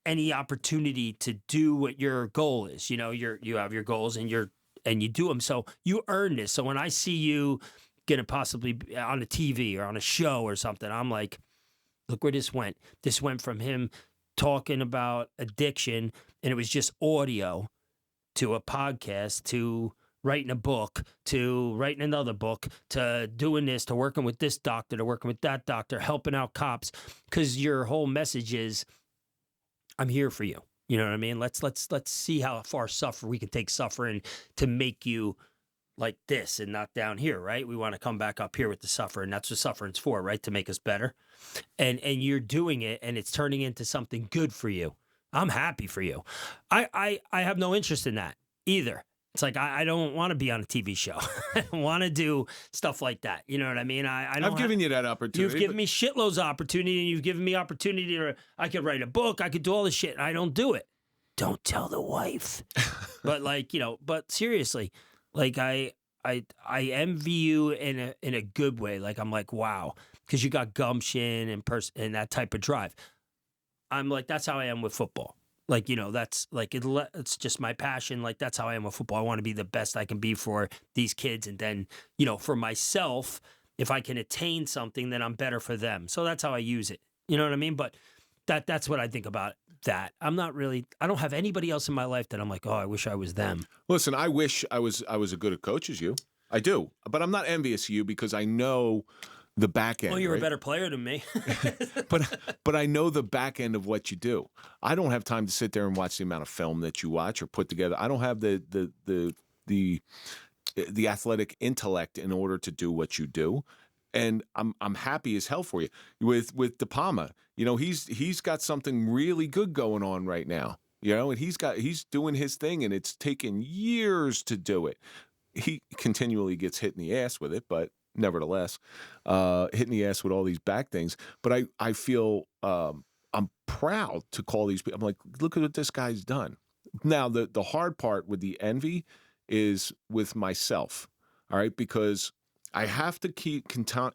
any opportunity to do what your goal is. You have your goals and you do them. So you earn this. So when I see you gonna possibly be on a TV or on a show or something, I'm like, look where this went. This went from him talking about addiction, and it was just audio, to a podcast, to writing a book, to writing another book, to doing this, to working with this doctor, to working with that doctor, helping out cops. Because your whole message is, I'm here for you. You know what I mean? Let's see how far we can take suffering to make you like this and not down here, right? We want to come back up here with the suffering. That's what suffering's for, right? To make us better. And you're doing it, and it's turning into something good for you. I'm happy for you. I have no interest in that either. It's like I don't want to be on a TV show. I don't want to do stuff like that. You know what I mean? I've given you that opportunity. You've given me shitloads of opportunity, and you've given me opportunity to. I could write a book. I could do all this shit, and I don't do it. Don't tell the wife. But like, you know, but seriously, like I envy you in a good way. Like I'm like, wow, because you got gumption and that type of drive. I'm like, that's how I am with football. Like, you know, that's like, it's just my passion. Like, that's how I am with football. I want to be the best I can be for these kids. And then, you know, for myself, if I can attain something, then I'm better for them. So that's how I use it. You know what I mean? But that's what I think about that. I don't have anybody else in my life that I'm like, oh, I wish I was them. Listen, I wish I was as good a coach as you. I do. But I'm not envious of you because I know the back end. Well, you're a better player than me. but I know the back end of what you do. I don't have time to sit there and watch the amount of film that you watch or put together. I don't have the athletic intellect in order to do what you do. And I'm happy as hell for you. With De Palma, you know, he's got something really good going on right now. You know, and he's doing his thing, and it's taken years to do it. He continually gets hit in the ass with it, but nevertheless, hitting the ass with all these back things. But I feel I'm proud to call these people. I'm like, look at what this guy's done. Now, the hard part with the envy is with myself, all right? Because I have to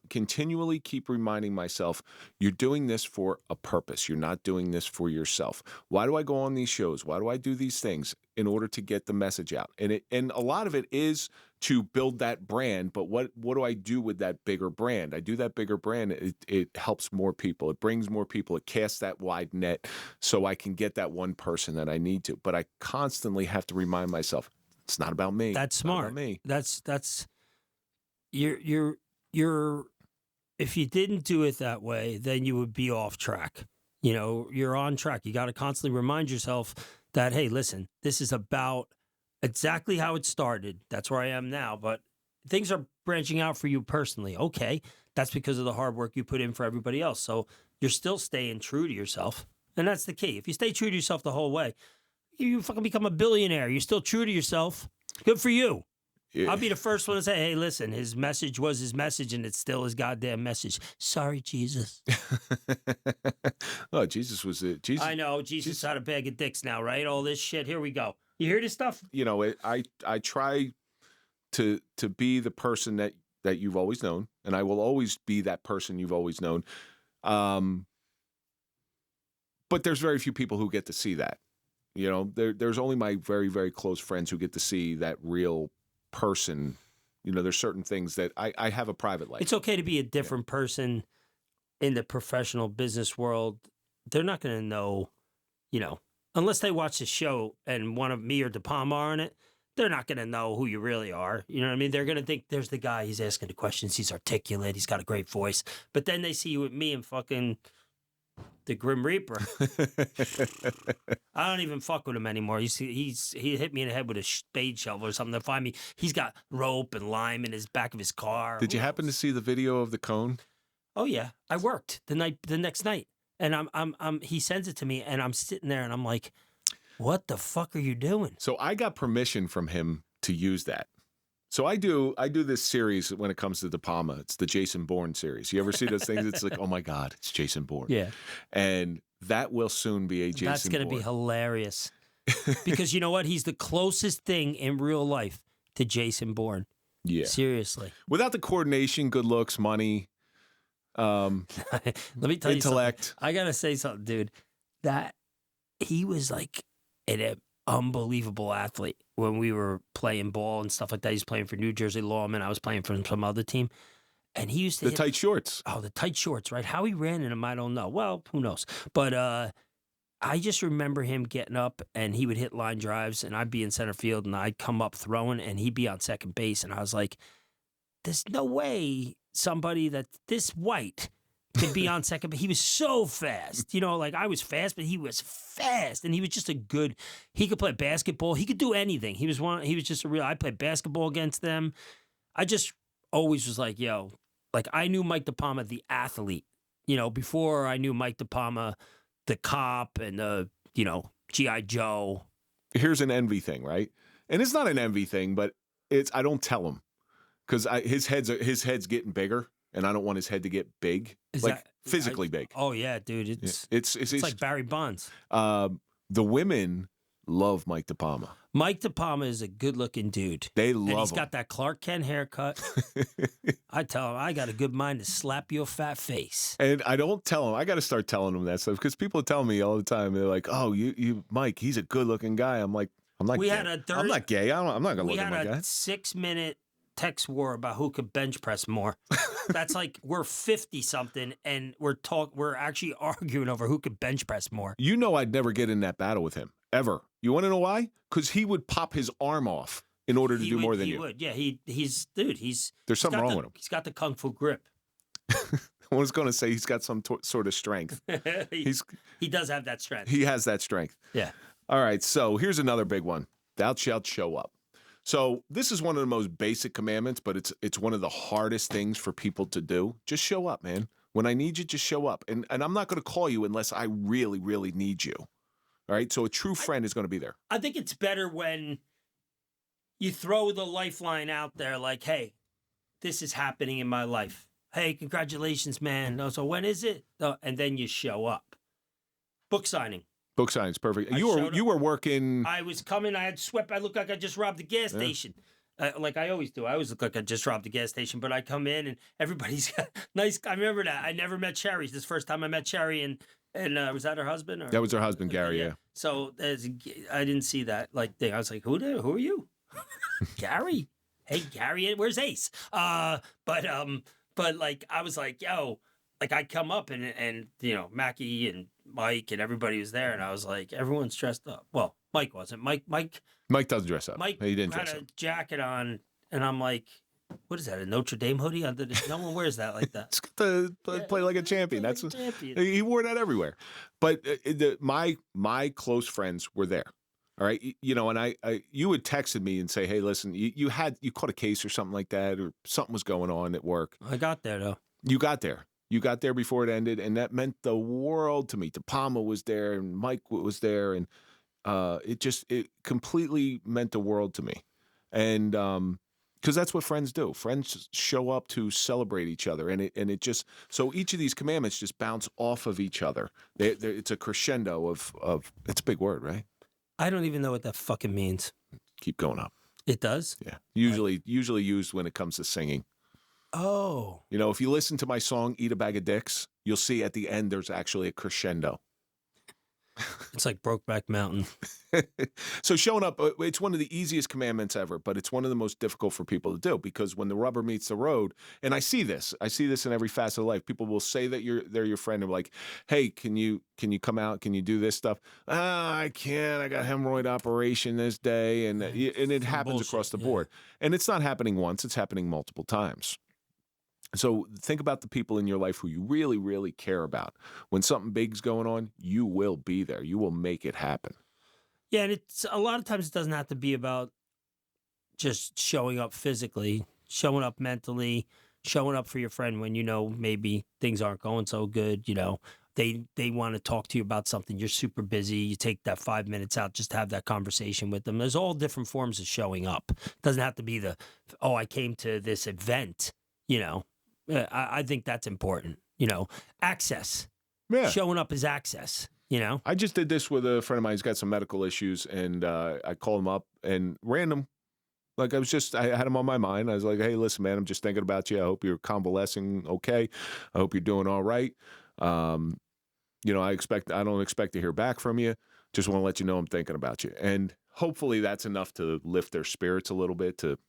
continually keep reminding myself, you're doing this for a purpose. You're not doing this for yourself. Why do I go on these shows? Why do I do these things? In order to get the message out. And a lot of it is to build that brand, but what do I do with that bigger brand? I do that bigger brand, it helps more people. It brings more people. It casts that wide net so I can get that one person that I need to. But I constantly have to remind myself, it's not about me. That's smart. It's not about me. That's you're if you didn't do it that way, then you would be off track. You know, you're on track. You got to constantly remind yourself that, hey, listen, this is about exactly how it started. That's where I am now, but things are branching out for you personally. Okay, that's because of the hard work you put in for everybody else. So you're still staying true to yourself, and that's the key. If you stay true to yourself the whole way, you fucking become a billionaire. You're still true to yourself. Good for you. Yeah. I'll be the first one to say, hey, listen, his message was his message, and it's still his goddamn message. Sorry, Jesus. Oh, Jesus was it. Jesus. I know. Jesus had a bag of dicks now, right? All this shit. Here we go. You hear this stuff? You know, I try to be the person that you've always known, and I will always be that person you've always known. But there's very few people who get to see that. You know, there's only my very, very close friends who get to see that real person. You know, there's certain things that I have a private life. It's okay to be a different person in the professional business world. They're not going to know, you know, unless they watch the show and one of me or De Palma are in it, they're not going to know who you really are. You know what I mean? They're going to think there's the guy, he's asking the questions, he's articulate, he's got a great voice. But then they see you with me and fucking the Grim Reaper. I don't even fuck with him anymore. He hit me in the head with a spade shovel or something to find me. He's got rope and lime in his back of his car. Did you happen to see the video of the cone? Oh yeah, I worked the next night, and I'm he sends it to me, and I'm sitting there, and I'm like, what the fuck are you doing? So I got permission from him to use that. So I do this series when it comes to De Palma. It's the Jason Bourne series. You ever see those things? It's like, oh my God, it's Jason Bourne. Yeah. And that will soon be a Jason Bourne. That's going to be hilarious. Because you know what? He's the closest thing in real life to Jason Bourne. Yeah. Seriously. Without the coordination, good looks, money, let me tell you intellect. something. I got to say something, dude. That he was like an unbelievable athlete when we were playing ball and stuff like that. He's playing for New Jersey Lawman. I was playing for some other team. And he used to tight shorts. Oh, the tight shorts, right? How he ran in them, I don't know. Well, who knows? But I just remember him getting up, and he would hit line drives, and I'd be in center field, and I'd come up throwing, and he'd be on second base. And I was like, there's no way somebody that's this white could be on second, but he was so fast. You know, like I was fast, but he was fast, and he was just he could play basketball. He could do anything. He was just I played basketball against them. I just always was like, yo, like I knew Mike De Palma, the athlete, you know, before I knew Mike De Palma, the cop and the, you know, G.I. Joe. Here's an envy thing, right? and it's not an envy thing, but I don't tell him because his head's getting bigger, and I don't want his head to get big, physically big. Oh yeah, dude, it's like Barry Bonds. The women love Mike DePalma. Mike DePalma is a good-looking dude. They love him. And he's got that Clark Kent haircut. I tell him, I got a good mind to slap your fat face. And I don't tell him. I got to start telling him that stuff because people tell me all the time. They're like, "Oh, you, Mike, he's a good-looking guy." I'm like, I'm not gay. I'm not gay. I'm not gonna look at my guy. We had a 6-minute text war about who could bench press more. That's like we're 50-something, and we're actually arguing over who could bench press more. You know, I'd never get in that battle with him ever. You want to know why? Because he would pop his arm off in order to do more than you. He would, yeah. There's something wrong with him. He's got the kung fu grip. I was going to say he's got some sort of strength. He does have that strength. He has that strength. Yeah. All right. So here's another big one. Thou shalt show up. So this is one of the most basic commandments, but it's one of the hardest things for people to do. Just show up, man. When I need you, just show up. And I'm not going to call you unless I really, really need you. All right. So a true friend is going to be there. I think it's better when you throw the lifeline out there like, hey, this is happening in my life. Hey, congratulations, man. So when is it? And then you show up. Book signing. Book signing's perfect. You were working. I was coming. I had swept. I looked like I just robbed the gas station. Like I always do. I always look like I just robbed the gas station. But I come in and everybody's got nice. I remember that. I never met Cherry. This is the first time I met Cherry. And was that her husband? Or? That was her husband, Gary, yeah. So I didn't see that thing. I was like, who are you? Gary? Hey, Gary, where's Ace? But like, I was like, yo, like I come up and Mackie and Mike and everybody was there. And I was like, everyone's dressed up. Well, Mike wasn't. Mike doesn't dress up. Mike he didn't dress had up. A jacket on. And I'm like, what is that? A Notre Dame hoodie? No one wears that like that. It's to play like a champion. He wore that everywhere. But my close friends were there. All right, and I you had texted me and say, hey, listen, you caught a case or something like that, or something was going on at work. I got there though. You got there before it ended, and that meant the world to me. DePalma was there, and Mike was there, and it completely meant the world to me, and because that's what friends do. Friends show up to celebrate each other, and it just so each of these commandments just bounce off of each other. It's a crescendo of it's a big word, right? I don't even know what that fucking means. Keep going up. It does? Yeah. Usually used when it comes to singing. Oh. If you listen to my song, Eat a Bag of Dicks, you'll see at the end there's actually a crescendo. It's like Brokeback Mountain. So showing up, it's one of the easiest commandments ever, but it's one of the most difficult for people to do because when the rubber meets the road, and I see this in every facet of life. People will say that they're your friend and like, hey, can you come out? Can you do this stuff? I can't. I got hemorrhoid operation this day, and it happens across the board. And it's not happening once; it's happening multiple times. So think about the people in your life who you really, really care about. When something big's going on, you will be there. You will make it happen. Yeah, and it's a lot of times it doesn't have to be about just showing up physically, showing up mentally, showing up for your friend when maybe things aren't going so good. They want to talk to you about something. You're super busy. You take that 5 minutes out just to have that conversation with them. There's all different forms of showing up. It doesn't have to be I came to this event. I think that's important. Access. Yeah. Showing up is access. I just did this with a friend of mine. He's got some medical issues, and I called him up and random. Like I had him on my mind. I was like, hey, listen, man, I'm just thinking about you. I hope you're convalescing okay. I hope you're doing all right. I don't expect to hear back from you. Just want to let you know I'm thinking about you. And hopefully that's enough to lift their spirits a little bit, to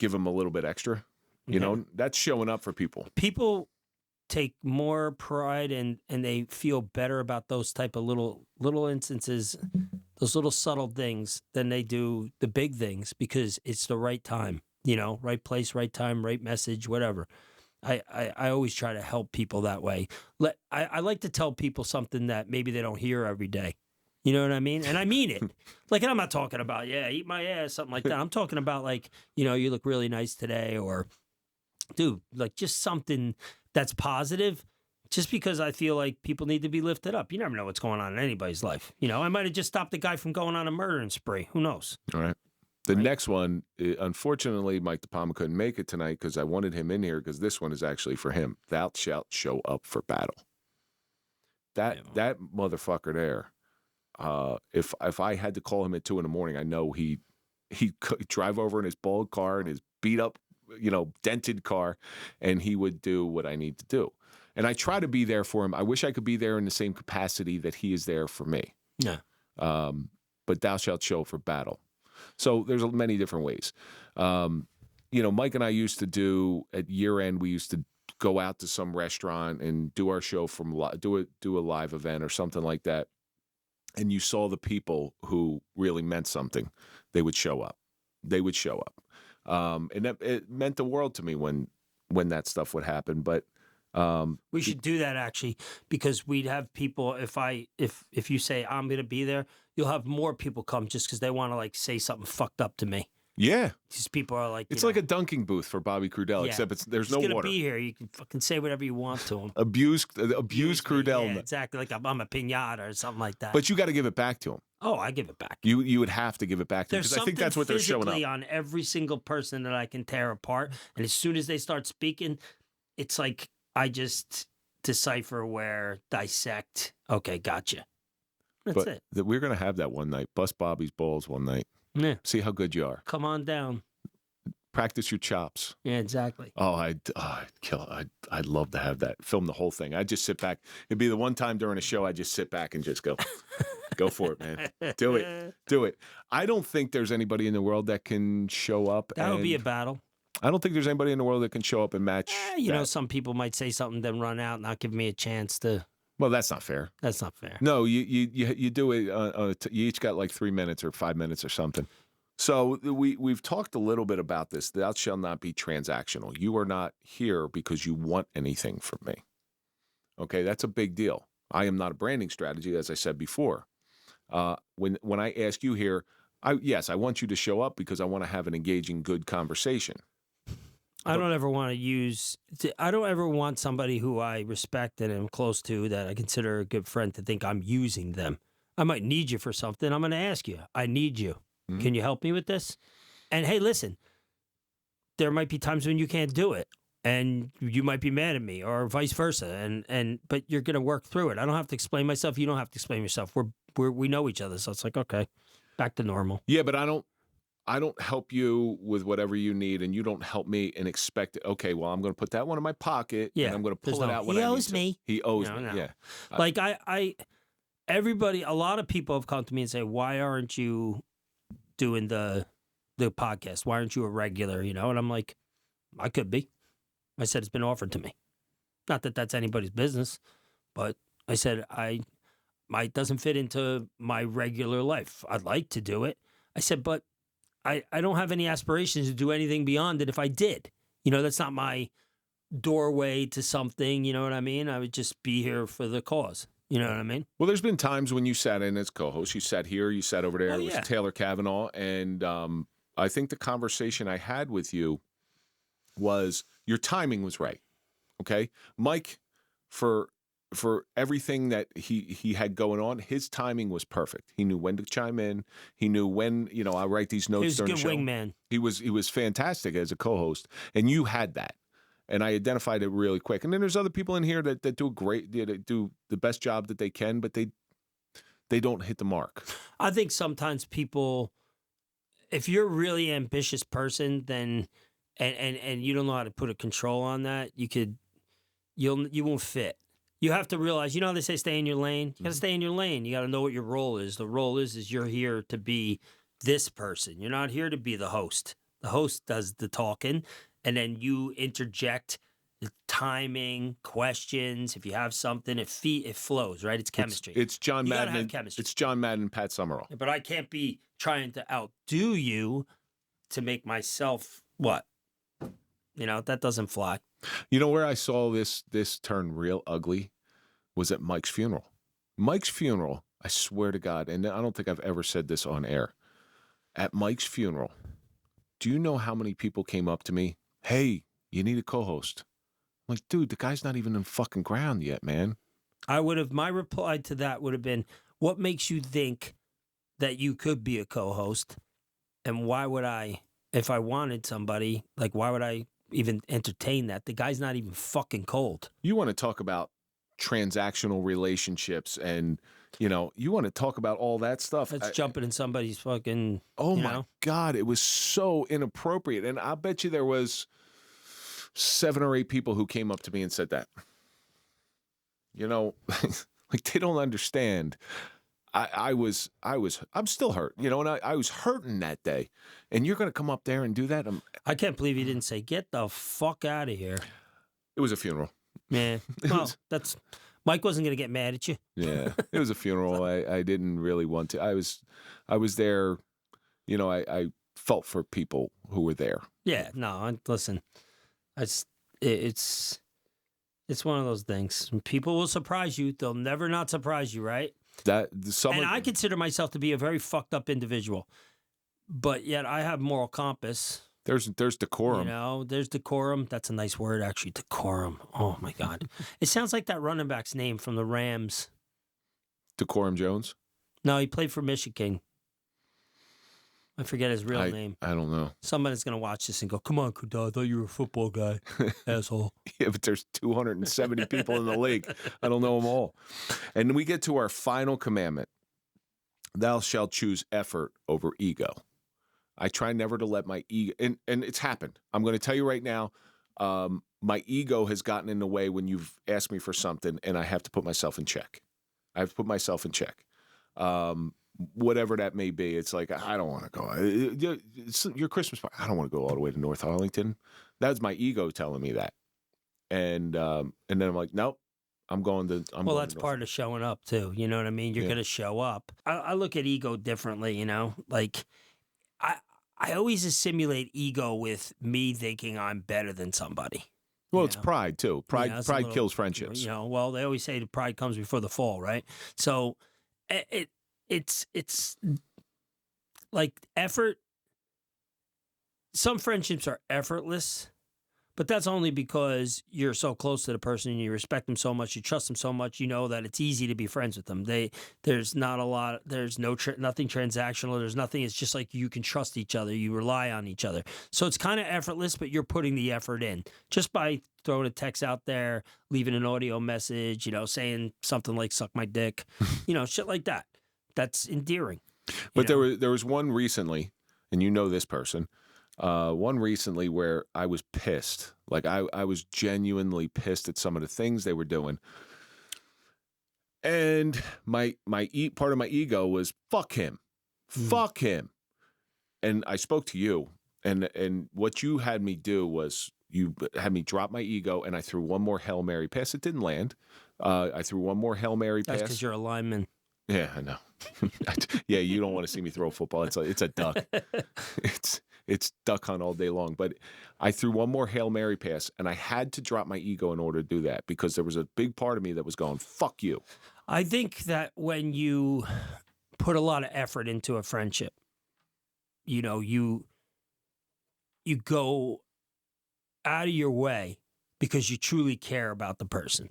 give them a little bit extra. That's showing up for people. People take more pride and they feel better about those type of little instances, those little subtle things than they do the big things because it's the right time, right place, right time, right message, whatever. I always try to help people that way. I like to tell people something that maybe they don't hear every day. You know what I mean? And I mean it. Like, and I'm not talking about, eat my ass, something like that. I'm talking about like, you look really nice today, or dude, like just something that's positive, just because I feel like people need to be lifted up. You never know what's going on in anybody's life. I might have just stopped the guy from going on a murdering spree. Who knows? All right. The Right. next one, unfortunately, Mike DePalma couldn't make it tonight because I wanted him in here because this one is actually for him. Thou shalt show up for battle. That motherfucker there. If I had to call him at 2 a.m, I know he'd drive over in his bald car and his beat up, dented car, and he would do what I need to do. And I try to be there for him. I wish I could be there in the same capacity that he is there for me. Yeah. But thou shalt show for battle. So there's many different ways. Mike and I used to do at year end. We used to go out to some restaurant and do our show do a live event or something like that. And you saw the people who really meant something. They would show up. And it meant the world to me when that stuff would happen. But we should do that actually, because we'd have people. If you say I'm going to be there, you'll have more people come just because they want to like say something fucked up to me. Yeah, These people are like, it's like a dunking booth for Bobby Crudell, Yeah. except there's he's no gonna water. be here. You can fucking say whatever you want to him. Abuse Crudell. Yeah, exactly. Like I'm a pinata or something like that. But you got to give it back to him. oh, I give it back. You would have to give it back to him There's because I think that's what they're showing physically up. on every single person that I can tear apart, and as soon as they start speaking, it's like I just decipher, dissect. Okay, gotcha. That's it. We're going to have that one night. Bust Bobby's balls one night. Yeah, See how good you are. come on down. Practice your chops. Yeah, exactly. Oh, I'd kill it. I'd love to have that. Film the whole thing. I'd just sit back. It'd be the one time during a show I'd just sit back and just go. Go for it, man. Do it. I don't think there's anybody in the world that can show up. That would be a battle. I don't think there's anybody in the world that can show up and match. Some people might say something, then run out, not give me a chance to. Well, that's not fair. That's not fair. No, you do it. You each got like 3 minutes or 5 minutes or something. So we've talked a little bit about this. Thou shalt not be transactional. You are not here because you want anything from me. Okay, that's a big deal. I am not a branding strategy, as I said before. When I ask you here, I want you to show up because I want to have an engaging, good conversation. I don't ever want somebody who I respect and am close to, that I consider a good friend, to think I'm using them. I might need you for something. I'm going to ask you. I need you. Mm-hmm. Can you help me with this? And hey, listen, there might be times when you can't do it, and you might be mad at me, or vice versa. But you're going to work through it. I don't have to explain myself. You don't have to explain yourself. We know each other, so it's like, okay, back to normal. Yeah, but I don't help you with whatever you need, and you don't help me and expect it. Okay, well, I'm going to put that one in my pocket, and I'm going to pull it out when I need to. He owes me. He owes me, yeah. Like everybody, a lot of people have come to me and say, why aren't you doing the podcast? Why aren't you a regular, And I'm like, I could be. I said, it's been offered to me. Not that that's anybody's business, but I said, it doesn't fit into my regular life. I'd like to do it. I said, but I don't have any aspirations to do anything beyond it if I did. That's not my doorway to something, you know what I mean? I would just be here for the cause. You know what I mean? Well, there's been times when you sat in as co-host. You sat here, you sat over there. It was Taylor Kavanaugh. And I think the conversation I had with you was your timing was right. Okay? Mike, for everything that he had going on, his timing was perfect. He knew when to chime in. He knew when, I write these notes during the show. He was a good wingman. He was fantastic as a co-host. And you had that. And I identified it really quick. And then there's other people in here that do do the best job that they can, but they don't hit the mark. I think sometimes people, if you're a really ambitious person, then and you don't know how to put a control on that, you won't fit. You have to realize, they say stay in your lane. You got to stay in your lane. You got to know what your role is. The role is you're here to be this person. You're not here to be the host. The host does the talking. And then you interject the timing, questions. If you have something, it flows, right? It's chemistry. It's John you Madden. Have chemistry. It's John Madden, Pat Summerall. But I can't be trying to outdo you to make myself what? That doesn't fly. Where I saw this turn real ugly was at Mike's funeral. Mike's funeral, I swear to God, and I don't think I've ever said this on air. At Mike's funeral, do you know how many people came up to me? Hey, you need a co-host. I'm like, dude, the guy's not even in fucking ground yet, man. My reply to that would have been, what makes you think that you could be a co-host? And why would I, if I wanted somebody, like, why would I even entertain that? The guy's not even fucking cold. You want to talk about transactional relationships and, you want to talk about all that stuff. That's jumping in somebody's fucking, oh my God, it was so inappropriate. And I bet you there was 7 or 8 people who came up to me and said that. Like they don't understand. I'm still hurt, and I was hurting that day. And you're going to come up there and do that? I can't believe you didn't say, get the fuck out of here. It was a funeral. Yeah. Well, Mike wasn't going to get mad at you. Yeah. It was a funeral. I didn't really want to. I was there, I felt for people who were there. Yeah. No, listen, it's one of those things. People will surprise you. They'll never not surprise you, right? And I consider myself to be a very fucked up individual, but yet I have moral compass. There's decorum. There's decorum. That's a nice word, actually. Decorum. Oh my God, it sounds like that running back's name from the Rams. Decorum Jones. No, he played for Michigan. I forget his real name. I don't know. Somebody's going to watch this and go, come on, Crudell, I thought you were a football guy, asshole. Yeah, but there's 270 people in the league. I don't know them all. And we get to our final commandment. Thou shalt choose effort over ego. I try never to let my ego, and it's happened. I'm going to tell you right now, my ego has gotten in the way when you've asked me for something, and I have to put myself in check. Whatever that may be, it's like, I don't want to go. It's your Christmas party. I don't want to go all the way to North Arlington. That's my ego telling me that. And then I'm like, nope, I'm going to. That's part of showing up too. You know what I mean? You're going to show up. I look at ego differently. Like I always assimilate ego with me thinking I'm better than somebody. Well, it's pride too. Pride kills friendships. They always say the pride comes before the fall, right? So it's like effort. Some friendships are effortless, but that's only because you're so close to the person and you respect them so much, you trust them so much, that it's easy to be friends with them. There's not a lot, there's nothing transactional, there's nothing, it's just like you can trust each other, you rely on each other. So it's kind of effortless, but you're putting the effort in just by throwing a text out there, leaving an audio message, saying something like suck my dick, shit like that. That's endearing. But there was one recently, and this person, one recently where I was pissed. Like I was genuinely pissed at some of the things they were doing. And part of my ego was fuck him. Fuck him. And I spoke to you, and what you had me do was you had me drop my ego, and I threw one more Hail Mary pass. It didn't land. I threw one more Hail Mary pass. That's because you're a lineman. Yeah, I know. Yeah, you don't want to see me throw a football. It's a duck. It's duck hunt all day long. But I threw one more Hail Mary pass, and I had to drop my ego in order to do that because there was a big part of me that was going, fuck you. I think that when you put a lot of effort into a friendship, you go out of your way because you truly care about the person.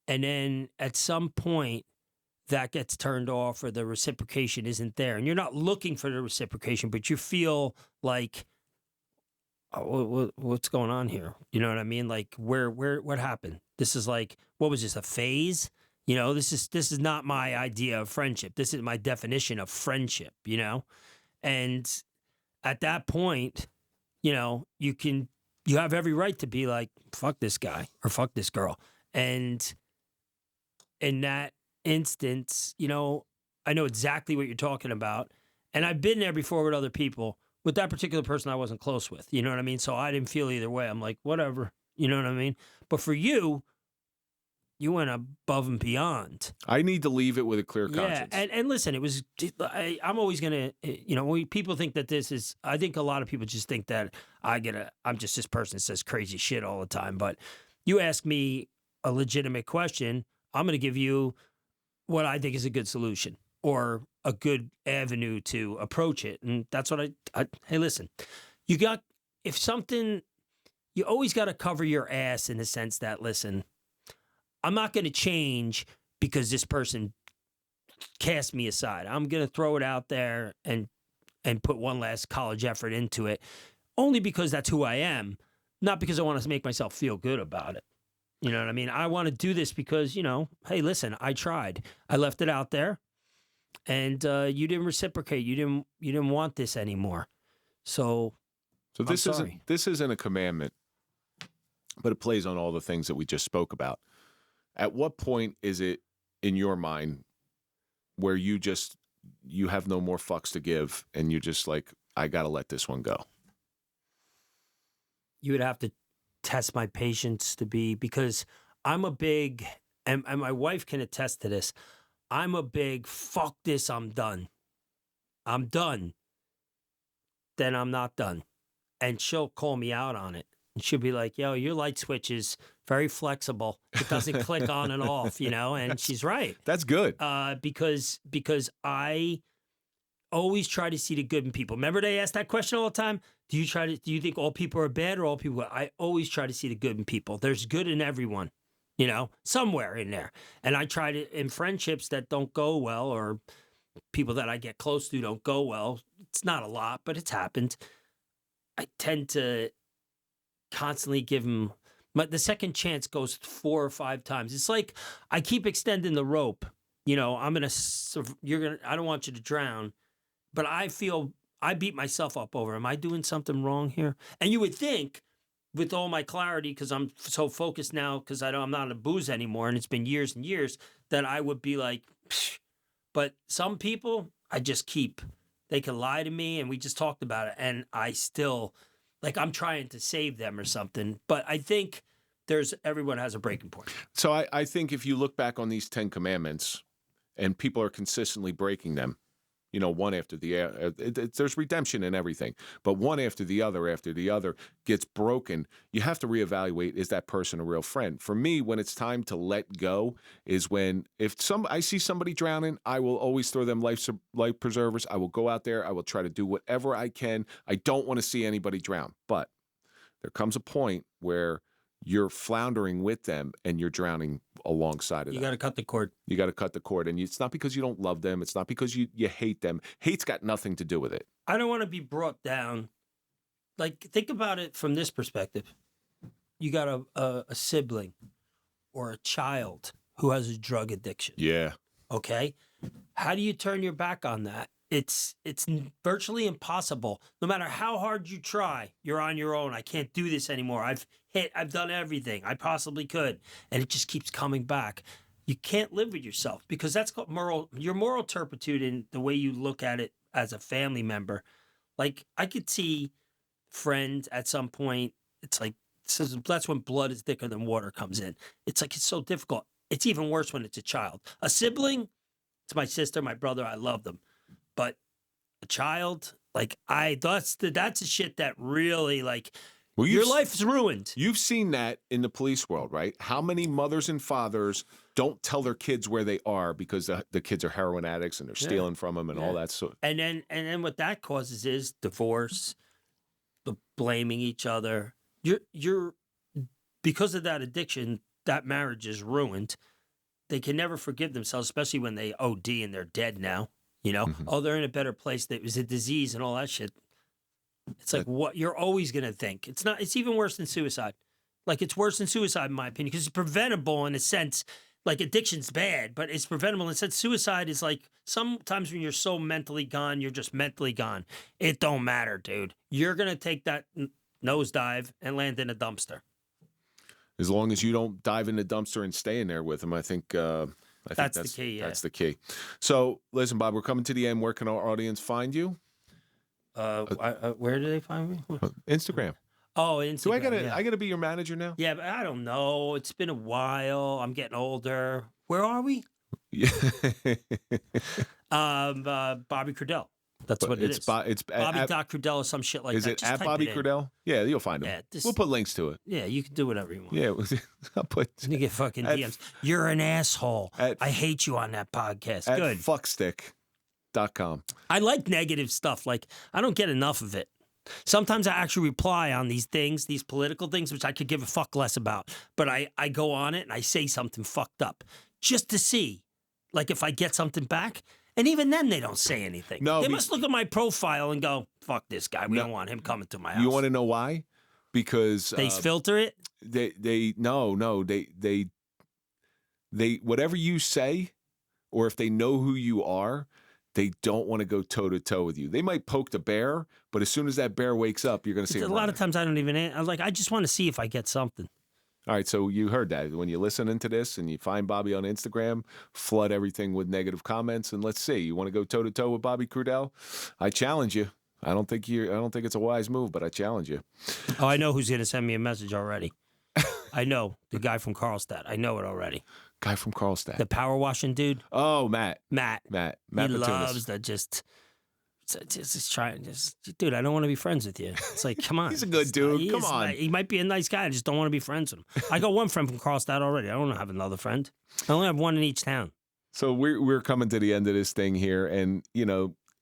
And then at some point, that gets turned off or the reciprocation isn't there. And you're not looking for the reciprocation, but you feel like, what's going on here? You know what I mean? Like, what happened? This is like, what was this, a phase? This is not my idea of friendship. This is my definition of friendship, And at that point, you have every right to be like, fuck this guy or fuck this girl. And in that instance, I know exactly what you're talking about. And I've been there before with other people. With that particular person I wasn't close with. You know what I mean? So I didn't feel either way. I'm like, whatever. You know what I mean? But for you, you went above and beyond. I need to leave it with a clear conscience. Yeah, and listen, it was, I'm always going to, when people think that this is, I think a lot of people just think that I'm just this person that says crazy shit all the time. But you ask me a legitimate question, I'm going to give you what I think is a good solution or a good avenue to approach it. And that's what hey, listen, you always got to cover your ass in the sense that, listen, I'm not going to change because this person cast me aside. I'm going to throw it out there and and put one last college effort into it, only because that's who I am, not because I want to make myself feel good about it. You know what I mean? I want to do this because, hey, listen, I tried. I left it out there, and you didn't reciprocate. You didn't want this anymore. So this isn't a commandment, but it plays on all the things that we just spoke about. At what point is it in your mind where you have no more fucks to give and you're just like, I got to let this one go? You would have to test my patience because I'm a big, and my wife can attest to this, I'm a big, fuck this, I'm done. I'm done. Then I'm not done. And she'll call me out on it. And she'll be like, yo, your light switch is very flexible. It doesn't click on and off, and she's right. That's good. Because I always try to see the good in people. Remember they ask that question all the time? Do you think all people are bad or all people are? I always try to see the good in people. There's good in everyone, somewhere in there. And I try to, in friendships that don't go well or people that I get close to don't go well, it's not a lot, but it's happened. I tend to constantly give them, the second chance goes 4 or 5 times. It's like I keep extending the rope. I don't want you to drown, but I feel I beat myself up over, am I doing something wrong here? And you would think with all my clarity, because I'm so focused now, because I'm not on booze anymore, and it's been years and years, that I would be like, psh. But some people, they can lie to me, and we just talked about it, and I still, I'm trying to save them or something. But I think everyone has a breaking point. So I think if you look back on these 10 commandments, and people are consistently breaking them, one after the other, there's redemption in everything, but one after the other gets broken, you have to reevaluate, is that person a real friend? For me, when it's time to let go is when, I see somebody drowning, I will always throw them life preservers. I will go out there. I will try to do whatever I can. I don't want to see anybody drown, but there comes a point where you're floundering with them and you're drowning alongside of them. You got to cut the cord. You got to cut the cord. And it's not because you don't love them. It's not because you hate them. Hate's got nothing to do with it. I don't want to be brought down. Think about it from this perspective. You got a sibling or a child who has a drug addiction. Yeah. Okay? How do you turn your back on that? It's virtually impossible. No matter how hard you try, you're on your own. I can't do this anymore. I've done everything I possibly could, and it just keeps coming back. You can't live with yourself because that's called your moral turpitude in the way you look at it as a family member. I could see friends at some point. It's that's when blood is thicker than water comes in. It's so difficult. It's even worse when it's a child. A sibling, it's my sister, my brother. I love them. But a child, that's the shit that really, your life's ruined. You've seen that in the police world, right? How many mothers and fathers don't tell their kids where they are because the kids are heroin addicts and they're stealing from them and all that sort. And then what that causes is divorce, the blaming each other. You're because of that addiction, that marriage is ruined. They can never forgive themselves, especially when they OD and they're dead now. Mm-hmm. Oh, they're in a better place. It was a disease and all that shit. It's what you're always going to think. It's even worse than suicide. It's worse than suicide, in my opinion, because it's preventable in a sense. Addiction's bad, but it's preventable in a sense. Suicide is sometimes when you're so mentally gone, you're just mentally gone. It don't matter, dude. You're going to take that nosedive and land in a dumpster. As long as you don't dive in the dumpster and stay in there with them, I think that's the key. Yeah. That's the key. So, listen, Bob, we're coming to the end. Where can our audience find you? Where do they find me? Instagram. Oh, Instagram. Do I gotta be your manager now? Yeah, but I don't know. It's been a while. I'm getting older. Where are we? Yeah. Bobby Crudell. That's what it is. It's Bobby.Crudell or some shit like that. Is it at Bobby Crudell? Yeah, you'll find him. Yeah, we'll put links to it. Yeah, you can do whatever you want. Yeah, I'll put. You get fucking DMs. You're an asshole. I hate you on that podcast. At Good. Fuckstick.com. I like negative stuff. I don't get enough of it. Sometimes I actually reply on these things, these political things, which I could give a fuck less about. But I go on it and I say something fucked up just to see, if I get something back. And even then, they don't say anything. No, they must look at my profile and go, "Fuck this guy. We don't want him coming to my house." You want to know why? Because they filter it. They whatever you say, or if they know who you are, they don't want to go toe to toe with you. They might poke the bear, but as soon as that bear wakes up, you're going to see. A lot of times, I don't even. I'm like, I just want to see if I get something. All right, so you heard that. When you're listening to this and you find Bobby on Instagram, flood everything with negative comments, and let's see. You want to go toe to toe with Bobby Crudell? I challenge you. I don't think it's a wise move, but I challenge you. Oh, I know who's going to send me a message already. I know the guy from Carlstadt. I know it already. Guy from Carlstadt, the power washing dude. Oh, Matt. He Batunas. loves to just try and dude. I don't want to be friends with you. It's like, come on. He's a good dude. Come on. He might be a nice guy. I just don't want to be friends with him. I got one friend from Carlstadt already. I don't have another friend. I only have one in each town. So we're coming to the end of this thing here, and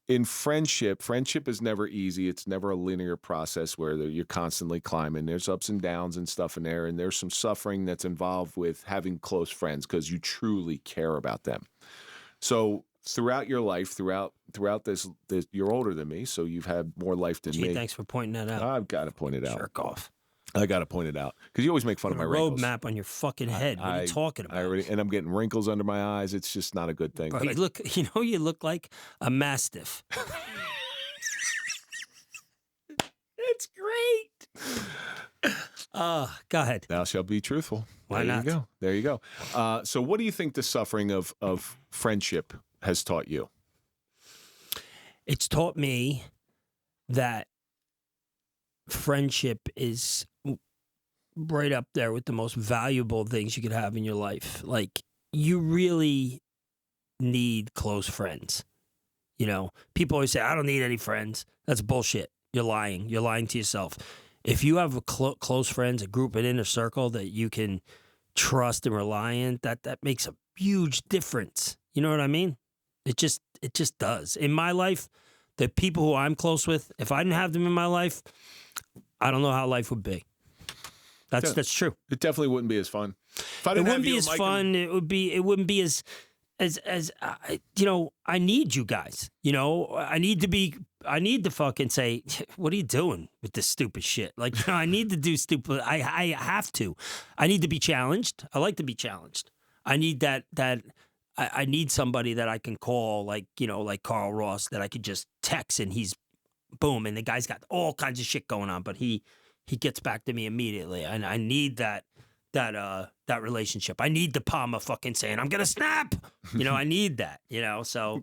in friendship is never easy. It's never a linear process where you're constantly climbing. There's ups and downs and stuff in there, and there's some suffering that's involved with having close friends because you truly care about them. So throughout your life, throughout this, you're older than me, so you've had more life than me. Thanks for pointing that out. I've got to point it out. Jerk off. I got to point it out because you always make fun of my wrinkles. Roadmap on your fucking head. What are you talking about? And I'm getting wrinkles under my eyes. It's just not a good thing. Bro, you look like a mastiff. It's great. Go ahead. Thou shalt be truthful. Why not? There you go. So what do you think the suffering of friendship has taught you? It's taught me that friendship is right up there with the most valuable things you could have in your life. Like, you really need close friends. People always say, I don't need any friends. That's bullshit. You're lying. You're lying to yourself. If you have a close friends, a group, an inner circle that you can trust and rely on, that makes a huge difference. You know what I mean? It just does. In my life, the people who I'm close with, if I didn't have them in my life, I don't know how life would be. That's true. It definitely wouldn't be as fun. It wouldn't be as fun. It wouldn't be as I need you guys. I need to fucking say, what are you doing with this stupid shit? Like, I need to do stupid. I have to. I need to be challenged. I like to be challenged. I need that. I need somebody that I can call, like Carl Ross, that I could just text and he's boom, and the guy's got all kinds of shit going on, but he gets back to me immediately. And I need that relationship. I need the Palmer fucking saying, I'm gonna snap. I need that. So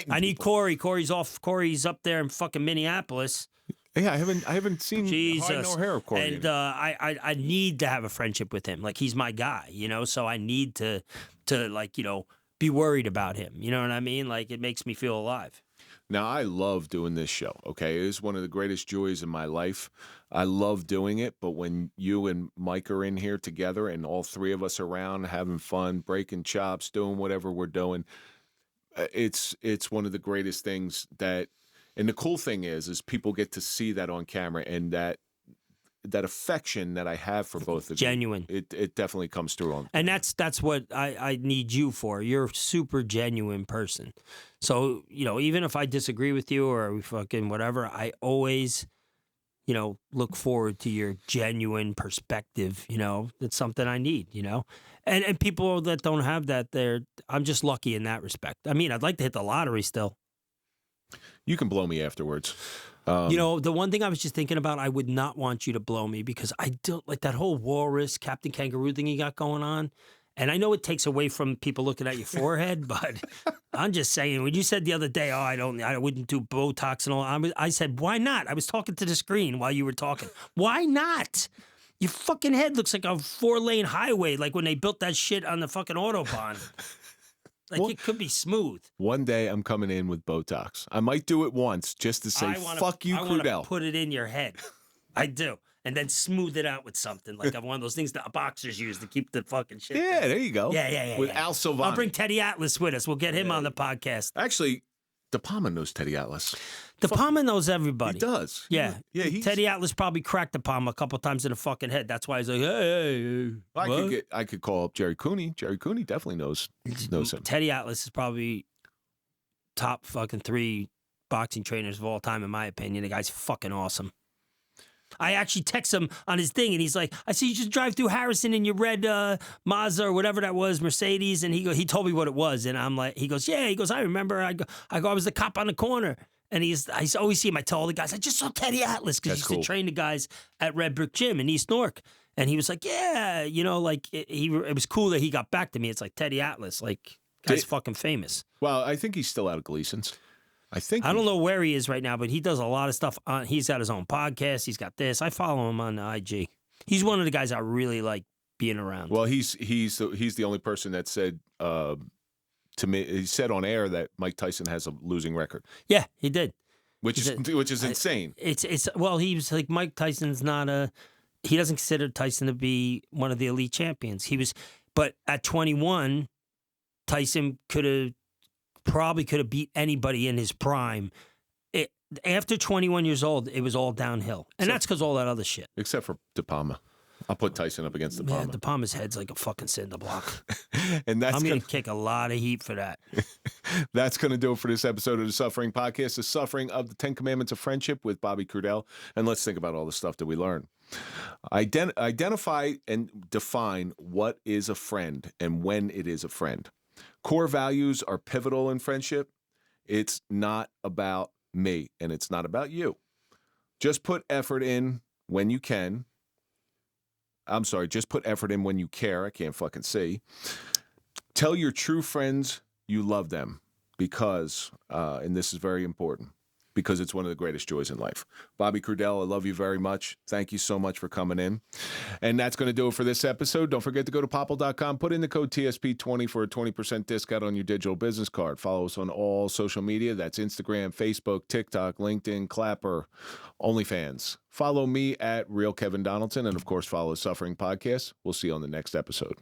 I need Corey. Corey's up there in fucking Minneapolis. Yeah, I haven't seen hide nor hair of Corey. And I need to have a friendship with him. Like, he's my guy, so I need to be worried about him. You know what I mean? Like, it makes me feel alive. Now, I love doing this show, okay? It is one of the greatest joys in my life. I love doing it, but when you and Mike are in here together and all three of us around having fun, breaking chops, doing whatever we're doing, it's one of the greatest things that, and the cool thing is people get to see that on camera, and that affection that I have for both of genuine. You, it definitely comes through on. And that's what I need you for. You're a super genuine person. So, even if I disagree with you or fucking whatever, I always, look forward to your genuine perspective. It's something I need, and people that don't have that, I'm just lucky in that respect. I mean, I'd like to hit the lottery still. You can blow me afterwards. The one thing I was just thinking about, I would not want you to blow me because I don't like that whole walrus Captain Kangaroo thing you got going on. And I know it takes away from people looking at your forehead, but I'm just saying, when you said the other day, I wouldn't do Botox and all, I said, why not? I was talking to the screen while you were talking. Why not? Your fucking head looks like a 4-lane highway, like when they built that shit on the fucking Autobahn. Like, it could be smooth. One day I'm coming in with Botox. I might do it once just to say, fuck you, Crudell. I want to put it in your head. I do. And then smooth it out with something. Like one of those things that boxers use to keep the fucking shit. Yeah, there you go. Yeah. With Al Silvani. I'll bring Teddy Atlas with us. We'll get him on the podcast. Actually, De Palma knows Teddy Atlas. De Palma knows everybody. He does. Yeah. Teddy Atlas probably cracked De Palma a couple times in the fucking head. That's why he's like, hey. I could call up Jerry Cooney. Jerry Cooney definitely knows him. Teddy Atlas is probably top fucking 3 boxing trainers of all time, in my opinion. The guy's fucking awesome. I actually text him on his thing, and he's like, I see you just drive through Harrison in your red Mazda or whatever that was, Mercedes. And he told me what it was. And I'm like, he goes, yeah. He goes, I remember. I was the cop on the corner. And I always see him. I tell all the guys, I just saw Teddy Atlas because he used to train the guys at Red Brick Gym in East Newark. And he was like, yeah, like it was cool that he got back to me. It's like Teddy Atlas, like guy's fucking famous. Well, I think he's still out of Gleason's. I don't know where he is right now, but he does a lot of stuff. He's got his own podcast. He's got this. I follow him on IG. He's one of the guys I really like being around. Well, he's the only person that said to me. He said on air that Mike Tyson has a losing record. Yeah, he did. Which is insane. Well, he was like, Mike Tyson's not he doesn't consider Tyson to be one of the elite champions. But at 21, Tyson probably could have beat anybody in his prime. After 21 years old, it was all downhill. And that's because all that other shit. Except for De Palma. I'll put Tyson up against De Palma. Yeah, De Palma's head's like a fucking cinder block. And I'm going to kick a lot of heat for that. That's going to do it for this episode of the Suffering Podcast, The Suffering of the 10 Commandments of Friendship with Bobby Crudell. And let's think about all the stuff that we learned. Identify and define what is a friend and when it is a friend. Core values are pivotal in friendship. It's not about me, and it's not about you. Just put effort in when you can. I'm sorry, just put effort in when you care. I can't fucking see. Tell your true friends you love them because, and this is very important, because it's one of the greatest joys in life. Bobby Crudell, I love you very much. Thank you so much for coming in. And that's going to do it for this episode. Don't forget to go to popple.com, put in the code TSP20 for a 20% discount on your digital business card. Follow us on all social media. That's Instagram, Facebook, TikTok, LinkedIn, Clapper, OnlyFans. Follow me at Real Kevin Donaldson, and of course, follow Suffering Podcast. We'll see you on the next episode.